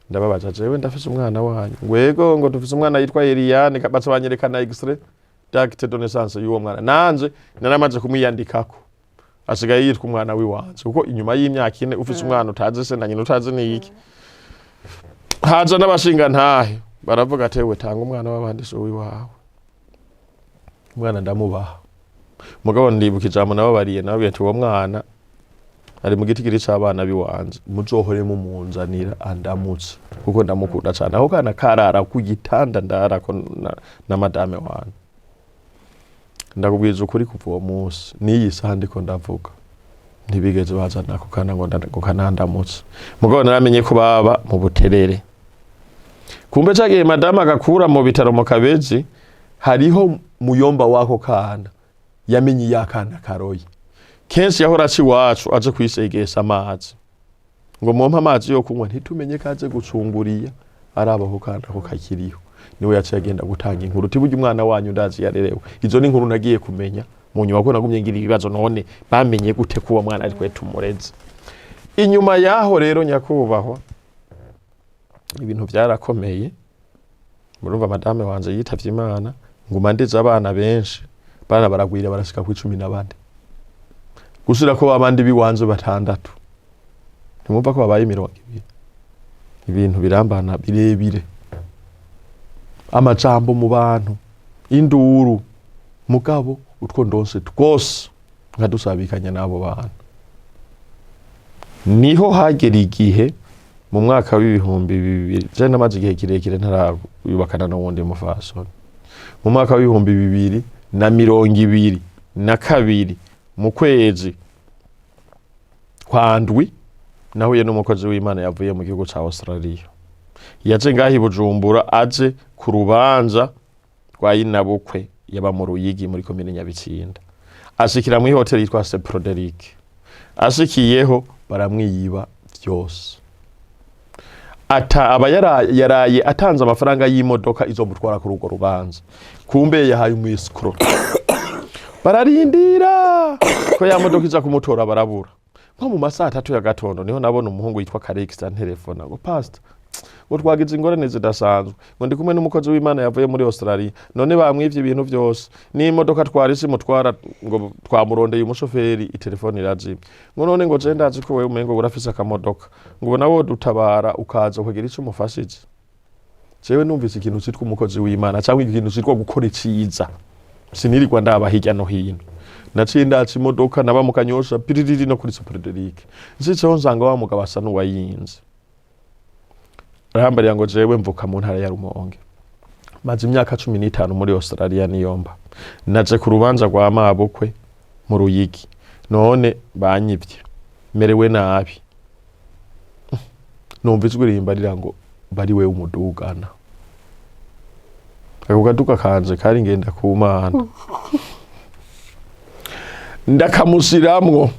Ndababaza jewe ndafise umwana wanyu, ngwego ngo dufise umwana yitwa Eliane, kabatse banyerekana extrait d'acte de naissance y'uwo mwana. Nanje naramaze kumwiyandikako, asigaye yitwa umwana wiwanje, kuko inyuma y'imyaka 4 ufise umwana utazi se na nyina utazi niki. Haza n'abashinga ntahe baravuga atewe tanga umwana w'abandi so wiwawe. Umwana ndamubaha, mugabo ndibuka ijambo nababariye, nababwiye ati uwo mwana ari mu gitigiri c'abana biwanje, muzohore mumunzanira andamutse kuko ndamukunda cyane. Aho kana karara ku gitanda ndarako na madame wanje. Ndakubwiza ukuri kuva uwo munsi n'iyi saha ndiko ndavuga, ntibigeze bazana ako kana ngo kanandamutse mugabo naramenye ko baba mu buterere. Kumbe cagiye madama agakura mu bitaro mu Kabezi, hariho muyomba wako kana yamenye yakana karoye, kenshi yahora aci wacu aje kwisegesa amazi ngo mumpa amazi yo kunywa, ntitumenye kaze gucunguriya arabaho kana ko kakiriho. Niwe yaciye agenda gutanga inkuru uti burya umwana wanyu ndazi yarerewe. Izo ni inkuru nagiye kumenya mu nyuma ko nagumye ngira ibibazo, none bamenye gute kuwa mwana ari kwetu murezi. Inyuma yaho rero nyakubahwa ibintu byarakomeye, murumva madame wanje yitavye Imana, nguma ndeze abana benshi, bana baragwira barashika ku 14 gusira ko abandi biwanze batandatu, ntimumva ko babaye 20. Ibintu birambana birebire, amajambo mu bantu, induru, mugabo utwo ndonse twose nkadusabikanya nabo bantu. Niho hagera igihe mu mwaka w'2000, je namaze igihe kirekire ntarayubakana n'uwundi mufasoni. Mu mwaka w'2022 mu kwezi kwa ndwi nahuye n'umukozi w'Imana yavuye mu gihugu ca Australia. Yaje ngahi Bujumbura aje ku rubanza rwa Inabukwe yaba mu Ruyigi muri komine Nyabitsinda. Ashikira mu hotel yitwa Seproderic. Ashikiyeho baramwiyiba byose. Aba yaraye atanze amafaranga y'imodoka izo mutwara ku rugo rubanza. Kumbe yahaye umwiskro. Bararindira ko ya modoka iza kumutora barabura. Nko mu masaha 3 ya gatondo niho nabona umuhungu yitwa Karexta telefona ngo pastor ngo twagize ingorane zidasanzwe, ngo ndi kumwe n'umukozi w'Imana yavuye muri Australia, none bamwivye ibintu byose n'imodoka twarisi mutwara ngo twamurondeye umushoferi itelefoni iraje, ngo none ngo je ndazi ko wewe umengo urafise akamodoka, ngo nawo dutabara ukaza kugira ico umufashije. Jewe numvise ikintu citwa umukozi w'Imana cyangwa ikintu citwa gukora iciza, sinirirwa ndaba hirya no hino. Naciye ndaci imodoka naba mu Kanyosha piririri no kuri Seproderic, nziceho nsanga wa mugabo asa n'uwayinze. Arambariye ngo jewe mvuka mu ntara ya Rumonge, maze imyaka 15 muri Australia niyomba, naje ku rubanza rwa Mabukwe mu Ruyigi, none banyivye merewe nabi. Numva ijwi rimbarira ngo bari we umudugana. Ako gaduka kanje kari ngenda ku Mana, ndakamushiramwo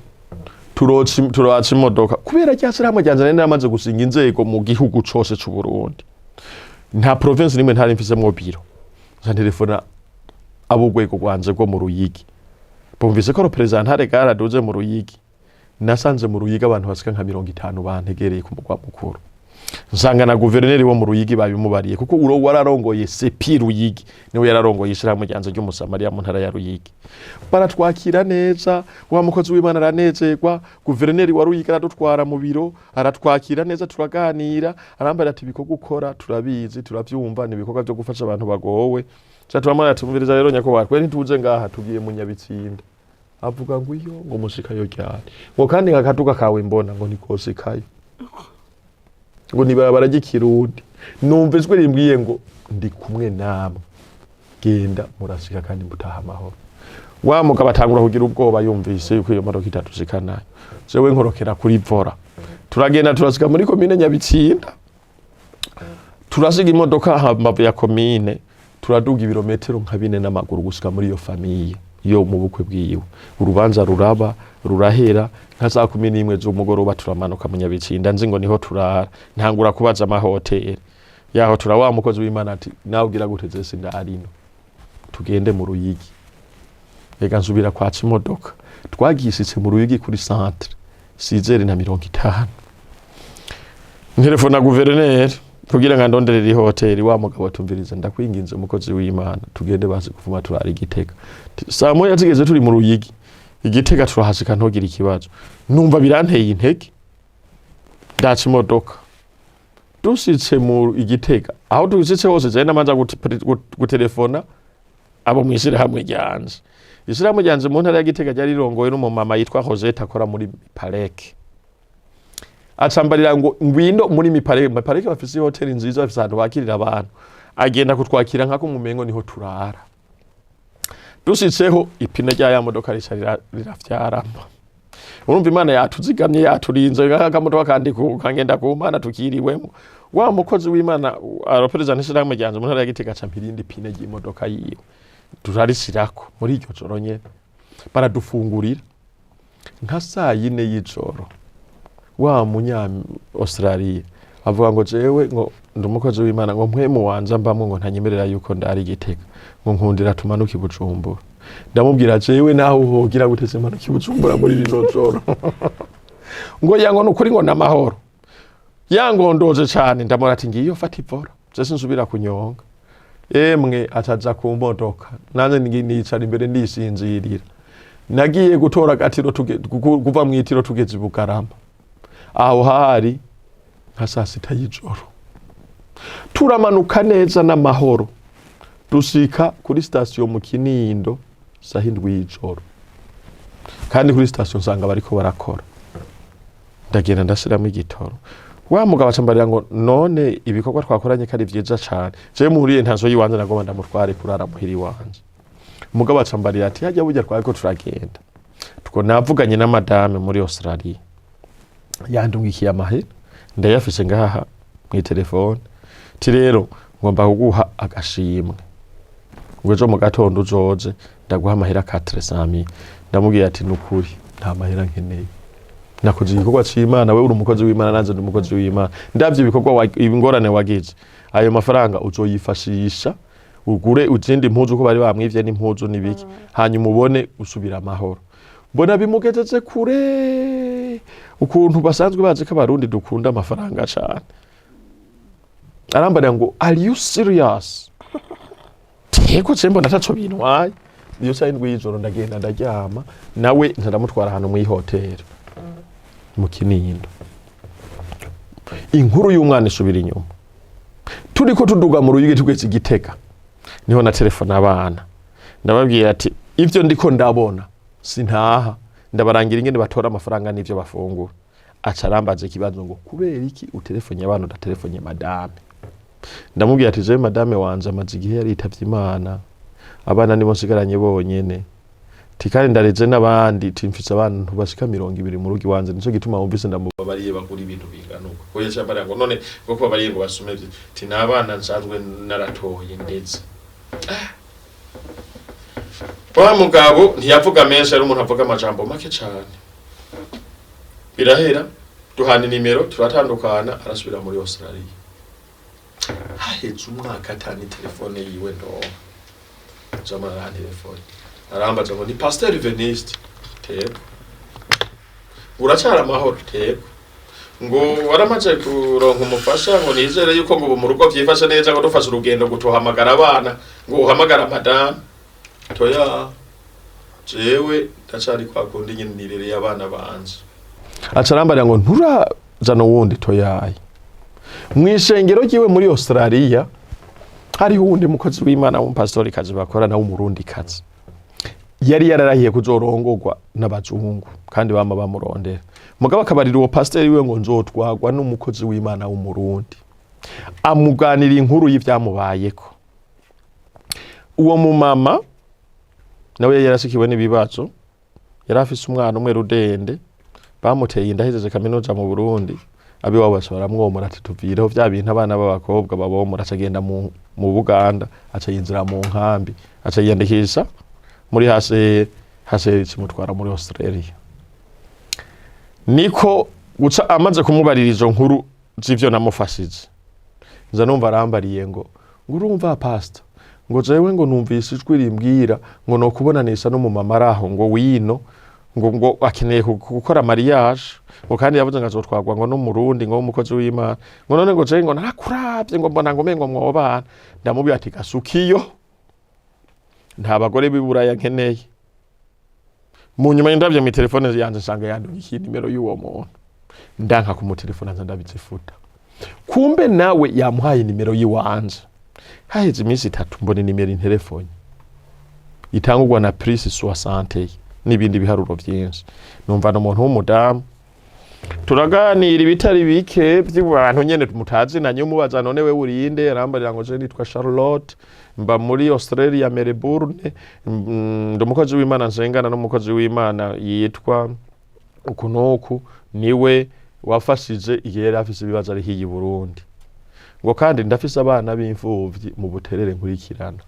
turoca imodoka kubera cyashiramwe cyanje namaze gusinga inzego mu gihugu cose c'u Burundi. Nta province nimwe ntari mfisemo biro. Nza telefona abugwego gwanje go mu Ruyigi. Bumvise ko representant Haregara doze mu Ruyigi. Nasanze mu Ruyigi abantu basika nka 50 bantegereye ku mugwa mukuru. Nsanga na guverineri wo mu Ruyigi babimubariye kuko uro wararongoye sepi Ruyigi niwe yararongoye ishiramwe ryanze ry'umusamariya mu ntara ya Ruyigi. Baratwakira neza, wa mukozi w'Imana aranezerwa, guverineri wa Ruyigi aradutwara mu biro, aratwakira neza turaganira, arambara ati biko gukora turabizi turavyumva ni bikorwa byo gufasha abantu bagowe. Cyatuma yatumviriza rero nyakubahwa kwe ntituze ngaha tugiye mu Nyabitsinda. Avuga ngo iyo ngo mushika yo cyane. Ngo kandi ngakatuka kawe mbona ngo nikosikayo. Ngo nibarabara ry'ikirundi, numva ijwi rimbwiye ngo ndi kumwe namwe, genda murashika kandi mutaha amahoro. Wa mugabo atangura kugira ubwoba yumvise yuko iyo modoka itatushika nayo. Jewe nkorokera kuri Vora, turagenda turashika muri komine Nyabitsinda, turasiga imodoka hambavu ya komine, turaduga ibirometero nka 4 n'amaguru gushika muri iyo famiye yo mu bukwe bwiwe. Urubanza ruraba rurahera nka saa 11 z'umugoroba, turamanuka mu Nyabitsinda, nzi ngo niho turara. Ntangura kubaza amahoteli yaho turawa mukozi w'Imana ati nawe ugira guteze sindarino tugende mu Ruyigi. Ega nsubira kwaca imodoka, twagisitse mu Ruyigi kuri centre 6:50. Telefona guverineri kugira ngo ndonderere hoteli, wa mugabo tumviriza ndakwinginze umukozi w'Imana tugende bazi kuvuma turari Gitega. Saa moya zigeze turi mu Ruyigi, Igitega turahashika ntogira ikibazo, numva biranteye intege, ndaca imodoka dusitse mu Igitega. Aho dusitse hose je namanza gutelefona abo mwishira hamwe ryanje. Ishyirahamwe ryanje mu ntara ya Gitega ryari rirongoye n'umumama yitwa Rosette akora muri Pareke. Acambarira ngo ngwino muri Pareke bafise hotel nziza, bafise ahantu bakirira abantu. Agenda kutwakira nkako mumengo niho turara. Dusitseho ipine rya ya modoka ricarira rirafyarama. urumva Imana yatuzigamye yaturinze nk'akamoto kandi kangenda ku Mana tukiriwemo wa mukozi w'Imana aropereza n'ishira mu ryanze mu ntara ya Gitega ca mpirindi pine y'imodoka yiwe turarishirako muri iryo joro nyene baradufungurira nka saa 4 y'ijoro wa munya Australia avuga ngo jewe ngo ndumukozi w'Imana ngo mpwemu wanje mbamwe ngo ntanyemerera yuko ndari Gitega ngo nkundira tumanuka Bujumbura ndamubwira jewe naho uhogira guteze manuka Bujumbura muri rino joro ngo yango nukuri ngo namahoro yangondoje cyane ndamura ati ngiyo fata ivoro je sinsubira kunyonga emwe ataza ku modoka nanze nicara imbere ndisinzirira nagiye gutora gatiro kuva mu itiro tugeze Bugarama aho hari nka saa 6 y'ijoro turamanuka neza n'amahoro dushika kuri station mu Kinindo saa 7 y'ijoro kandi kuri station nsanga bariko barakora ndagenda ndashiramo igitoro wa mugabo acambarira ngo none ibikorwa twakoranye kari vyiza cyane je muhuriye ntazo yiwanze nagomba ndamutware kurara muhiri wanje mugabo acambarira ati hajya burya twari ko turagenda tuko navuganye na madame muri Australia yandungikiye amahera ndayafise ngaha mu telefone ti rero ngomba kuguha agashimwe ngwejo mu gatondo uzoje ndaguha amahera 400 ndamubwiye ati nukuri nta mahera nkeneye nakoze igikorwa c'Imana we uri umukozi w'Imana nanze ndi umukozi w'Imana ndavye ibikorwa ibingorane wagize ayo mafaranga uzoyifashisha ugure uzindi impuzu ko bari bamwivye n'impuzu nibiki hanyuma ubone usubira amahoro mbona bimugezeze kure ukuntu basanzwe bazi ko abarundi dukunda amafaranga cyane arambara ngo are you serious tego cembo nataco binwaye iyo saa 7 y'ijoro ndagenda ndaryama nawe ndamutwara hano mu hotel mu Kinindo inkuru y'umwana isubira inyuma turiko tuduga mu ruyigi tugeze Gitega niho na telefone abana ndababwira ati ivyo ndiko ndabona sintaha ndabarangira ingene batora amafaranga n'ivyo bafungura acarambaje kibazo ngo kubera iki utelefonye abantu datelefonye madame ndamubwira ati je madame wanje amaze igihe yaritavye Imana abana nibo nsigaranye bonyene tikari ndareze n'abandi timfitse abantu bashika 200 mu rugi wanje nico gituma wumvise ndamubabariye bagura ibintu binganuko ko yacambara ngo none ngo ko bariye ngo basumevye ti nabana nsanzwe naratoye ndetse wa mugabo ntiyavuga menshi ari umuntu avuga amajambo make cyane birahera duhana nimero turatandukana arasubira muri Australia haheze umwaka atani telefone yiwe ndo jamara telefone arambaza ngo ni Pasteur Veniste tebo uracara amahoro tebo ngo waramaze kuronka umufasha ngo nizere yuko ngo mu rugo vyifashe neza ngo dufashe urugendo gutuhamagara abana ngo uhamagara madame toya jewe ndacari kwa kundi nyine nirere abana banje acarambara ngo nturaza no wundi toyaye mwishengero giwe muri Australia hari wundi mukozi w'Imana w'umpastori kazi bakora na w'umurundi kazi yari yararahiye kuzorongorwa n'abazungu kandi bama bamurondera mugabo akabarira uwo pastori we ngo nzotwagwa n'umukozi w'Imana w'umurundi amuganira inkuru y'ivyamubayeko uwo mu mama nawe yarasikiwe n'ibibazo yarafise umwana umwe rudende bamuteye indahejeje kaminuza mu Burundi abi wabo bashobora mwomora ati tuvireho vya bintu abana b'abakobwa babomora acagenda mu Buganda acayinzira mu nkambi acayandikisha muri hase kimutwara muri Australia niko guca amaze kumubarira izo nkuru z'ivyo namufashije nza numva arambariye ngo urumva pastor ngo jewe ngo numvise ijwi rimbwira ngo no kubonanisha no mu mama araho ngo wino ngo akeneye gukora mariage ngo kandi yavuze ngo azotwagwa ngo no murundi ngo umukozi w'Imana ngo none ngo je ngo narakuravye ngo mbona ngo mengo mwobana ndamubwira ati gasukiyo nta bagore b'iburaya nkeneye mu nyuma ndavye mu telefone yanje nsanga yandungikiye nimero y'uwo muntu ndanka ku mu telefone nza ndabizifuta kumbe nawe yamuhaye nimero yiwanje haheze iminsi 3 mbone nimero in telefone itangurwa na Prince 60 n'ibindi biharuro byinshi numva no muntu w'umudamu turaganira ibitari bike by'abantu nyene mutazi na nyumubaza none we urinde arambarira ngo je nitwa Charlotte mba muri Australia Melbourne ndumukozi w'Imana nsengana n'umukozi w'Imana yitwa ukunuku niwe wafashije igihe yari afise ibibazo ari hiyi Burundi ngo kandi ndafise abana b'imfuvyi mu buterere nkurikirana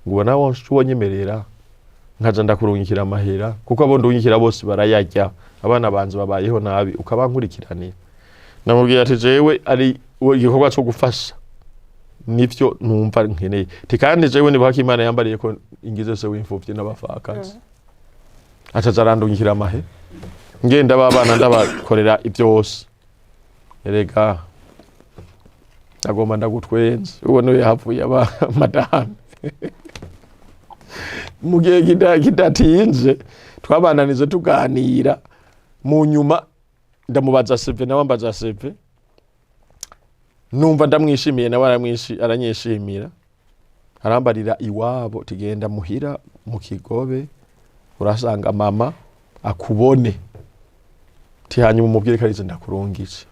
ngo nawo wonyemerera nkaja ndakurungikira amahera kuko abo ndungikira bose barayarya abana banze babayeho nabi ukabankurikiranira namubwiye ati jewe ari igikorwa cyo gufasha nivyo numva nkeneye kandi jewe niba Imana yambariye ko ingize se w'imfuvyi n'abafakazi acaza arandungikira amahera ngenda babana ndabakorera ibyose erega agomba ndagutwenze ubone yahavuye aba madame mu gihe kidatinze twabananize tuganira mu nyuma ndamubaza CV nawe ambaza CV numva ndamwishimiye nawe aranyishimira arambarira iwabo tigenda muhira mu Kigobe urasanga mama akubone hanyuma umubwire ko arize ndakurungitse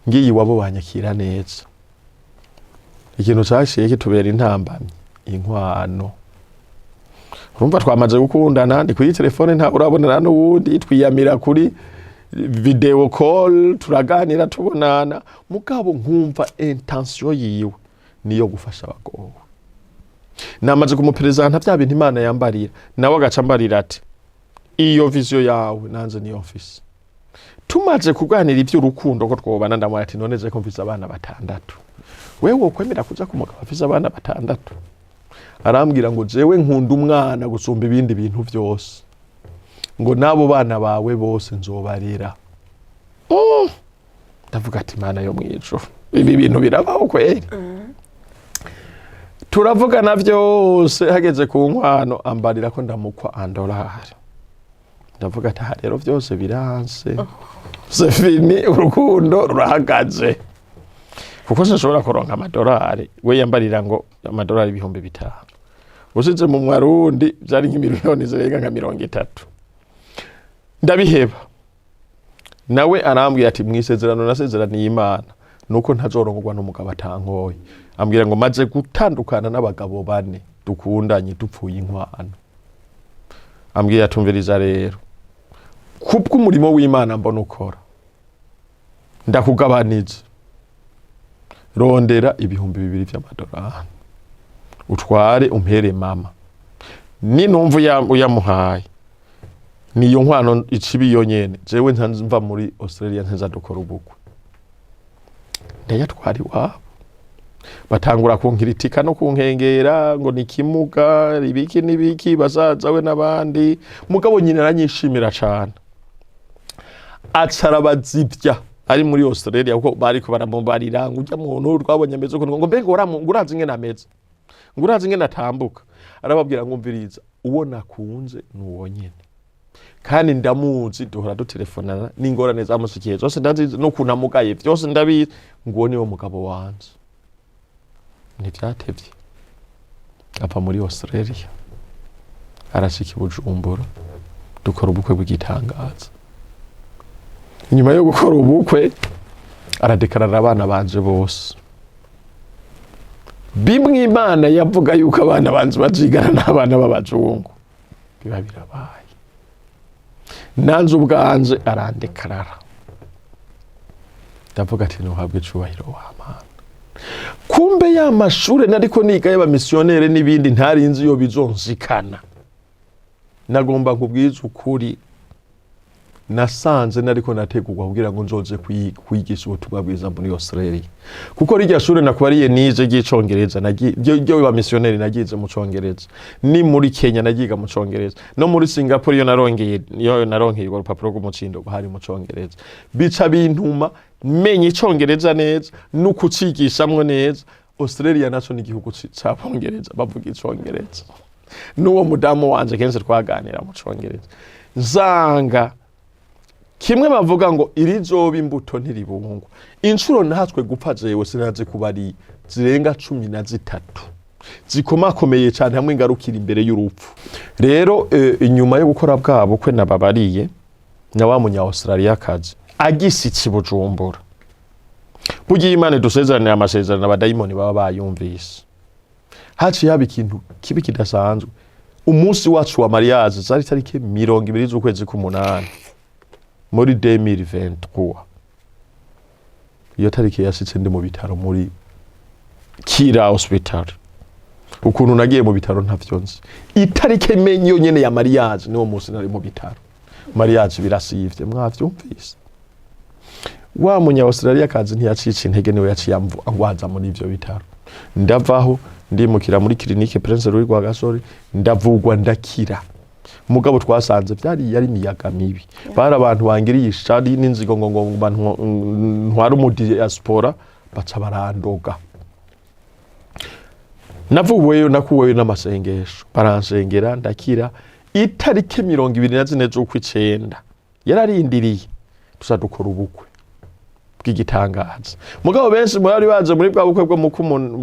ngiye iwabo banyakira neza ikintu cyashiye kitubera intambamye inkwano urumva twamaze gukundana ndi kuri telefone nta urabonera n'uwundi twiyamira kuri video call turaganira tubonana mugabo nkumva intention yiwe niyo gufasha abagowe namaze kumuperezanta bya bintu Imana yambarira nawe agaca mbarira ati iyo vision yawe nanze ni office tumaze kuganira iby'urukundo ko twobana ndamara ati none je ko mfise abana 6 wewe wokwemera kuja kumugabo afise abana 6 arambwira ngo jewe nkunda umwana gusumba ibindi bintu byose ngo nabo bana bawe bose nzobarira ndavuga ati Imana yo mwijuru ibi bintu birabaho kweli turavugana byose hageze ku nkwano ambarira ko ndamukwa $1 ndavuga ati rero byose biranse sefini urukundo rurahagaze kuko sinshobora kuronka $1 we yambarira ngo $5 ibihumbi 5 usize mu Mwarundi byari nk'imiliyoni zirenga nka 30 ndabiheba nawe arambwira ati mwisezerano nasezeraniye Imana nuko ntazorongorwa n'umugabo atankoye ambwira ngo maze gutandukana n'abagabo 4 dukundanye dupfuye inkwano ambwira atumviriza rero kubwo umurimo w'Imana mbona ukora ndakugabanije rondera ibihumbi 2 by'amadolari utware umpere mama ni numvu uyamuhaye niyo nkwano icibi yonyene jewe ntanzimva muri Australia ntaza dukora ubukwe ndayatwari wabo batangura kunkiritika no kunkengera ngo nikimuga ibiki nibiki bazaza we nabandi mugabo nyine aranyishimira cyane acara bazibya ari muri Australia kuko bari ko baramumbarira ngo ujya muntu rwabonye ameze uko ngo mbega urazi ngene ameze ngurazi ngene atambuka arababwira ngo mviriza uwo nakunze nuwo nyene kandi ndamuzi duhora dutelefonana n'ingorane zamusikiye zose ndazi no kunamugaye byose ndabizi ngo niwo mugabo wanje ntibyatevye apa muri Australia arashika Bujumbura dukora ubukwe bw'igitangaza inyuma yo gukora ubukwe aradekarara abana banje bose bimwe Imana yavuga yuko abana banje bazigana n'abana b'abazungu biba birabaye nanze ubwanje arandekarara ndavuga ati nuhabwe icubahiro w'Imana kumbe ya mashure nariko niga y'aba missionnaire n'ibindi ntarinzi yo bizonzikana nagomba kubwiza ukuri nasanze nariko nategurwa kugira ngo nzoze kwigisha ubutumwa bwiza muri Australia kuko rijya shure nakwariye nije gicongereza ryo ba missionnaire nagize mu congereza ni muri Kenya nagiga mu congereza no muri Singapore yo naronkeye urupapuro rw'umucindo hari mu congereza bica bintuma menye icongereza neza no kucigishamwe neza Australia naco ni igihugu cy'abongereza bavuga icongereza n'uwo mudamu wanje kense twaganira mu congereza nzanga kimwe bavuga ngo irizoba imbuto ntiribungwa incuro nahatswe gupfa jewe sinaze kubari zirenga 13 zikomakomeye cyane hamwe ingarukira imbere y'urupfu rero inyuma yo gukora bwabo kwe nababariye na wa munya Australia kazi agisici Bujumbura bugiye Imana dusezerane amasezerano abadayimoni baba bayumvise haci yaba ikintu kibi kidasanzwe umunsi wacu wa mariage zari tariki 20 z'ukwezi k'umunani muri 2023 iyo tariki yashitse ndi mu bitaro muri Kira Hospital. Ukuntu nagiye mu bitaro ntavyo nzi. Itariki menye yo nyene ya mariage niwo munsi nari mu bitaro. Mariage birasivye mwavyumvise. Wa munya Australia kazi ntiyacice intege niwe yaciye angwaza muri ivyo bitaro. Ndavaho ndimukira muri clinique Prince Louis rwa Gasore ndavugwa ndakira. Mugabo twasanze byari yari miyaga mibi. Bari abantu bangiriye ishari n'inzigo ngo ntwari umudi diaspora baca barandoga. Navuweyo nakuweyo n'amasengesho baransengera ndakira itariki 24 z'ukwicenda yararindiriye tusadukora ubukwe bw'igitangaza. Mugabo benshi muri baje muri bwa bukwe bwo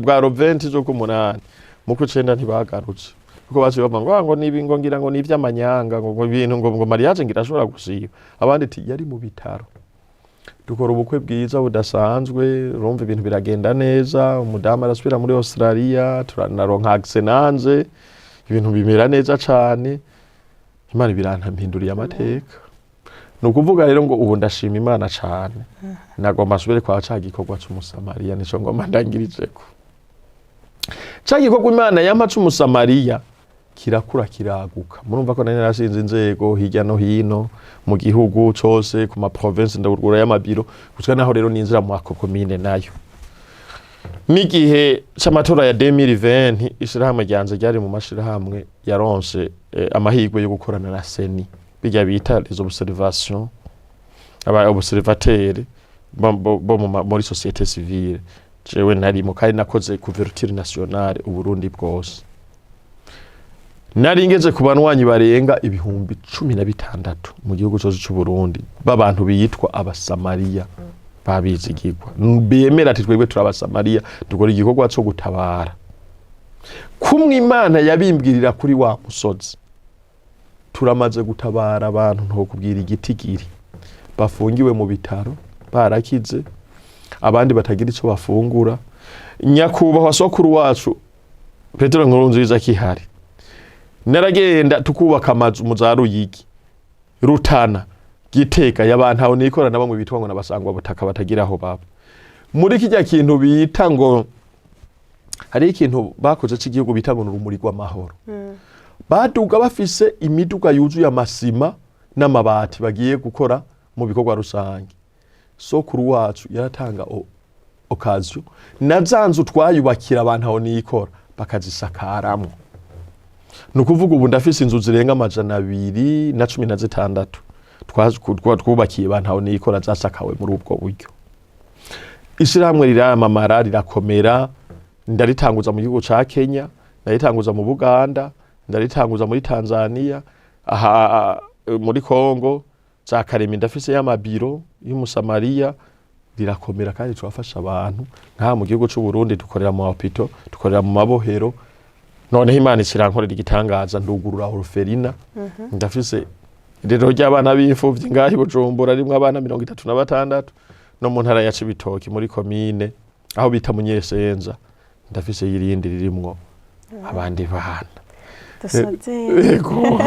bwa Roventi zo kumunani mu kwicenda ntibagarutse kuko baje bamanga ngo nibi ngo ngira ngo n'ivy'amanyanga ngo ibintu ngo mariage ngira ashobora gusiba abandi ati yari mu bitaro. Dukora ubukwe bwiza budasanzwe urumva ibintu biragenda neza umudamu arasubira muri Australia turanaronka accenanze ibintu bimera neza cyane Imana birantampinduriye amateka. Nukuvuga rero ngo ubu ndashima Imana cyane nagomba asubire kwa cagikorwa c'umusamariya nico ngomba ndangirijeko. Cagikorwa Imana yampa c'umusamariya kirakura kiraguka. Murumva ko nari narashinze inzego hirya no hino mu gihugu cyose ku ma province ndagurura y'amabiro gushika naho rero ninzira mu akokomine nayo. Nigihe c'amatora ya 2020 ishirahamwe ryanze ryari mu mashirahamwe yaronse amahirwe yo gukorana na Seni bijya bita les observations aba observateurs bo muri société civile. Jewe nari mu kandi nakoze couverture nationale uburundi bwose. Nari ngeze ku banwanyi barenga ibihumbi 16 mu gihugu cyose cy'u Burundi babantu biyitwa abasamariya babizigirwa bemera ati twebwe turabasamariya dukora igikorwa cyo gutabara. Kumwe Imana yabimbwirira kuri wa musozi turamaze gutabara abantu nto kubwira igitigiri bafungiwe mu bitaro barakize abandi batagira ico bafungura. Nyakubahwa sokuru wacu Petero Nkurunziza kihari naragenda tukubaka amazu mu za Ruyigi Rutana Giteka y'abantu aho nikorana bamwe bitwa ngo nabasangwa butaka batagira aho baba. Muri kijya kintu bita ngo hari ikintu bakoze cy'igihugu bita ngo urumuri rw'amahoro. Baduga bafise imiduga yuzuye amasima n'amabati bagiye gukora mu bikorwa rusange. Sokuru wacu yaratanga occasion nazanzu twayubakira abantu aho nikora bakazisakaramwo. Nukuvuga ubu ndafise inzu zirenga 216 twubakiye abantu aho nikora zasakawe muri ubwo buryo. Ishirahamwe riramamara rirakomera ndaritanguza mu gihugu ca Kenya ndaritanguza mu Buganda ndaritanguza muri Tanzania aha muri Kongo za Karemi ndafise y'amabiro y'umusamariya rirakomera kandi twafasha abantu nka mu gihugu cy'u Burundi dukorera mu hopito dukorera mu mabohero. None Imana ikirankorera igitangaza ndugurura Orferina ndafise rero ry'abana b'imfuvyi ngahi Bujumbura rimwe abana 36 no mu ntara ya Cibitoki muri commune aho bita Munyesenza ndafise yirindi ririmwo abandi bana. Yego.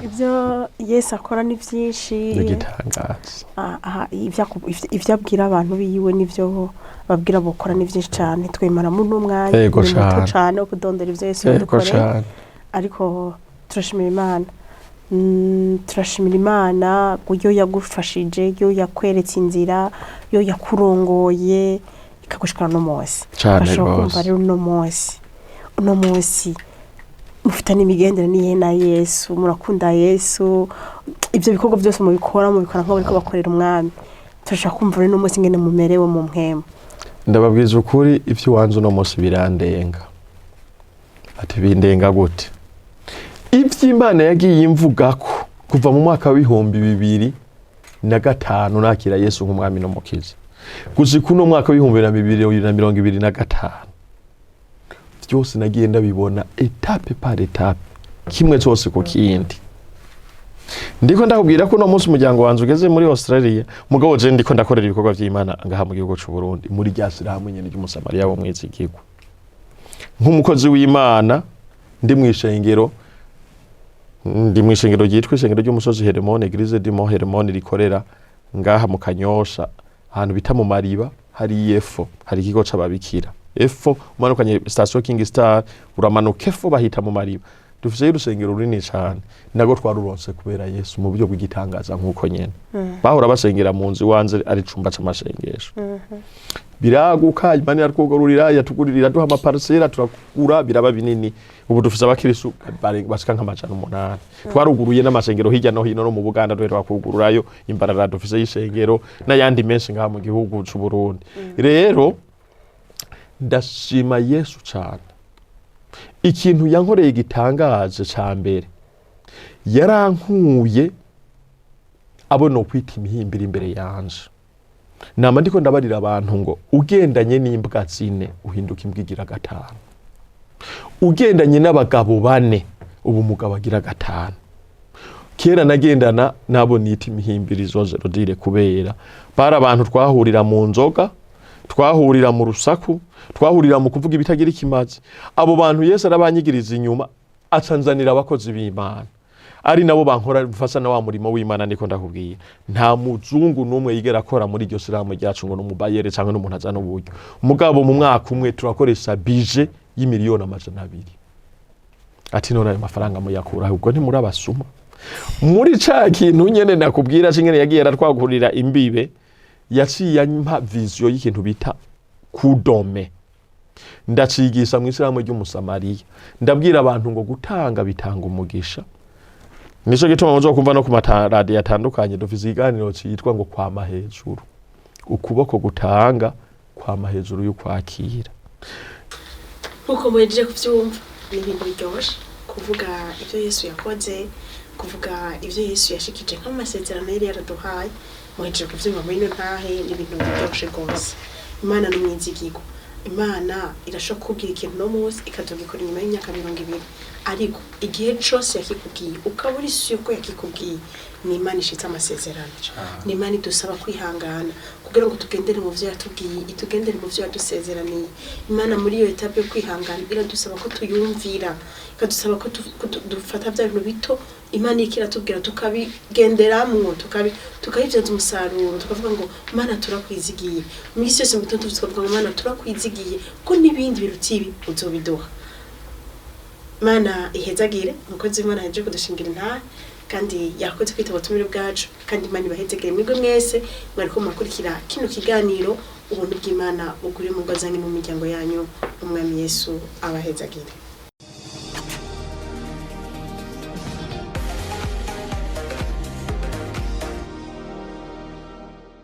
Ibyo Yesu akora ni byinshi igitangaza. Ivyo abwira abantu biyiwe nivyo babwira bokora ni byinshi cyane twemara mu n'umwanya muto cyane wo kudondera ivyo Yesu yadukoreye. Ariko turashimira Imana. Turashimira Imana yo yagufashije yo yakweretse inzira yo yakurongoye ikagushikana no munsi. Ashobora kumva rero no munsi mufitanye imigenderanire na Yesu murakunda Yesu ibyo bikorwa byose mubikora nko bariko bakorera umwami. Turashaka kumva rero no munsi ngene mumerewe mu mpemo. Ndababwiza ukuri ivyo wanzu no munsi birandenga. Ati bindenga gute? Ivyo Imana yagiye imvugako kuva mu mwaka wa 2005 nakira Yesu nk'umwami no mukiza. Gushika uno mwaka wa 2025 byose nagiye ndabibona etape par etape kimwe cyose ku kindi. Ndiko ndakubwira ko no munsi umuryango wanzu ugeze muri Australia mugabo je ndiko ndakorera ibikorwa vy'Imana ngaha mu gihugu cy'u Burundi muri ryasirahamwe nyene ry'umusamariya wo mwizigirwa nk'umukozi w'Imana ndi mwishengero ndi mu ishengero ryitwa ishengero ry'umusozi Hermone Eglise du Mont Hermone rikorera ngaha mu Kanyosha ahantu bita mu Mariba hari Efo hari ikigo c'ababikira Efo umanukanye station King Star uramanuka Efo bahita mu Mariba dufise urusengero runini cyane nago twaruronse kubera Yesu mu buryo bw'igitangaza nkuko nyene bahora basengera mu nzu wanze ari cumba c'amashengesho biraguka Imana yartwugururira yatugurira duha amaparcela turakura biraba binini ubu dufise abakirisu bashika nk'amajana 8 twaruguruye n'amasengero hirya no hino no mu Buganda rero twakugururayo imbarara dufise y'ishengero n'ayandi menshi ngaha mu gihugu c'u Burundi rero ndashima Yesu cyane ikintu yankoreye gitangaje ca mbere yarankuye abona kwita imihimbira imbere yanje nama ndiko ndabarira abantu ngo ugendanye n'imbwa zine uhinduka imbwigira 5 ugendanye n'abagabo 4 ubu mugabo agira 5 kera nagendana nabo nita imihimbirizo zero dire kubera para abantu twahurira mu nzoga twahurira mu rusaku twahurira mu kuvuga ibitagira ikimazi abo bantu Yesu arabanyigiriza inyuma acanzanira abakozi b'Imana ari nabo bankora bifasa na wa murimo w'Imana niko ndakubwiye nta muzungu numwe yigera akora muri iryo siramu ryacu ngo n'umubayere cyangwa n'umuntu azana uburyo mugabo mu mwaka umwe turakoresha bije y'imiliyoni 200 ati none ayo mafaranga muyakura ubwo ntimuri abasuma muri ca kintu nyene nakubwira cyingene yagiye aratwagurira imbibe yaciye ampa vision y'ikintu bita kudome ndacigisha mu isiramu ry'umusamariya ndabwira abantu ngo gutanga bitanga umugisha nico gituma muzo kumva no ku mataradi yatandukanye dufise iganiro cyitwa ngo kwama hejuru ukuboko gutanga kwama hejuru y'ukwakira nkuko mwejeje kuvyumva ni ibintu biryoshe kuvuga ivyo Yesu yakoze kuvuga ivyo Yesu yashikije nk'amasezerano yari yaraduhaye mwejeje kuvyumva muri no ntahe ni ibintu biryoshe gose Imana n'umwizigirwa Imana irashobora kubwira ikintu no munsi ikazogikora inyuma y'imyaka 20 ariko igihe cyose yakikubwiye ukaburi siko yakikubwiye ni Imana ishitse amasezerano ni Imana idusaba kwihangana kugira ngo tugendere mu vyo yatubwiye itugendere mu vyo yadusezeraniye Imana muri iyo etape yo kwihangana iradusaba ko tuyumvira ikadusaba ko dufata bya bintu bito Imana ikiratubwira tukabigenderamwo tukabivyaza umusaruro tukavuga ngo Imana turakwizigiye mwisi yose mitondo tukavuga ngo Imana turakwizigiye ko nibindi birutibi uzobiduha Mana ihezagire mukozi Imana yaje kudushingira nta kandi yakoze kwita ubutumire bwacu kandi Imana ibahezegere mwigwe mwese mwariko makurikira kino kiganiro ubuntu bw'Imana bugure mu gwazanye mu miryango yanyu umwami Yesu abahezagire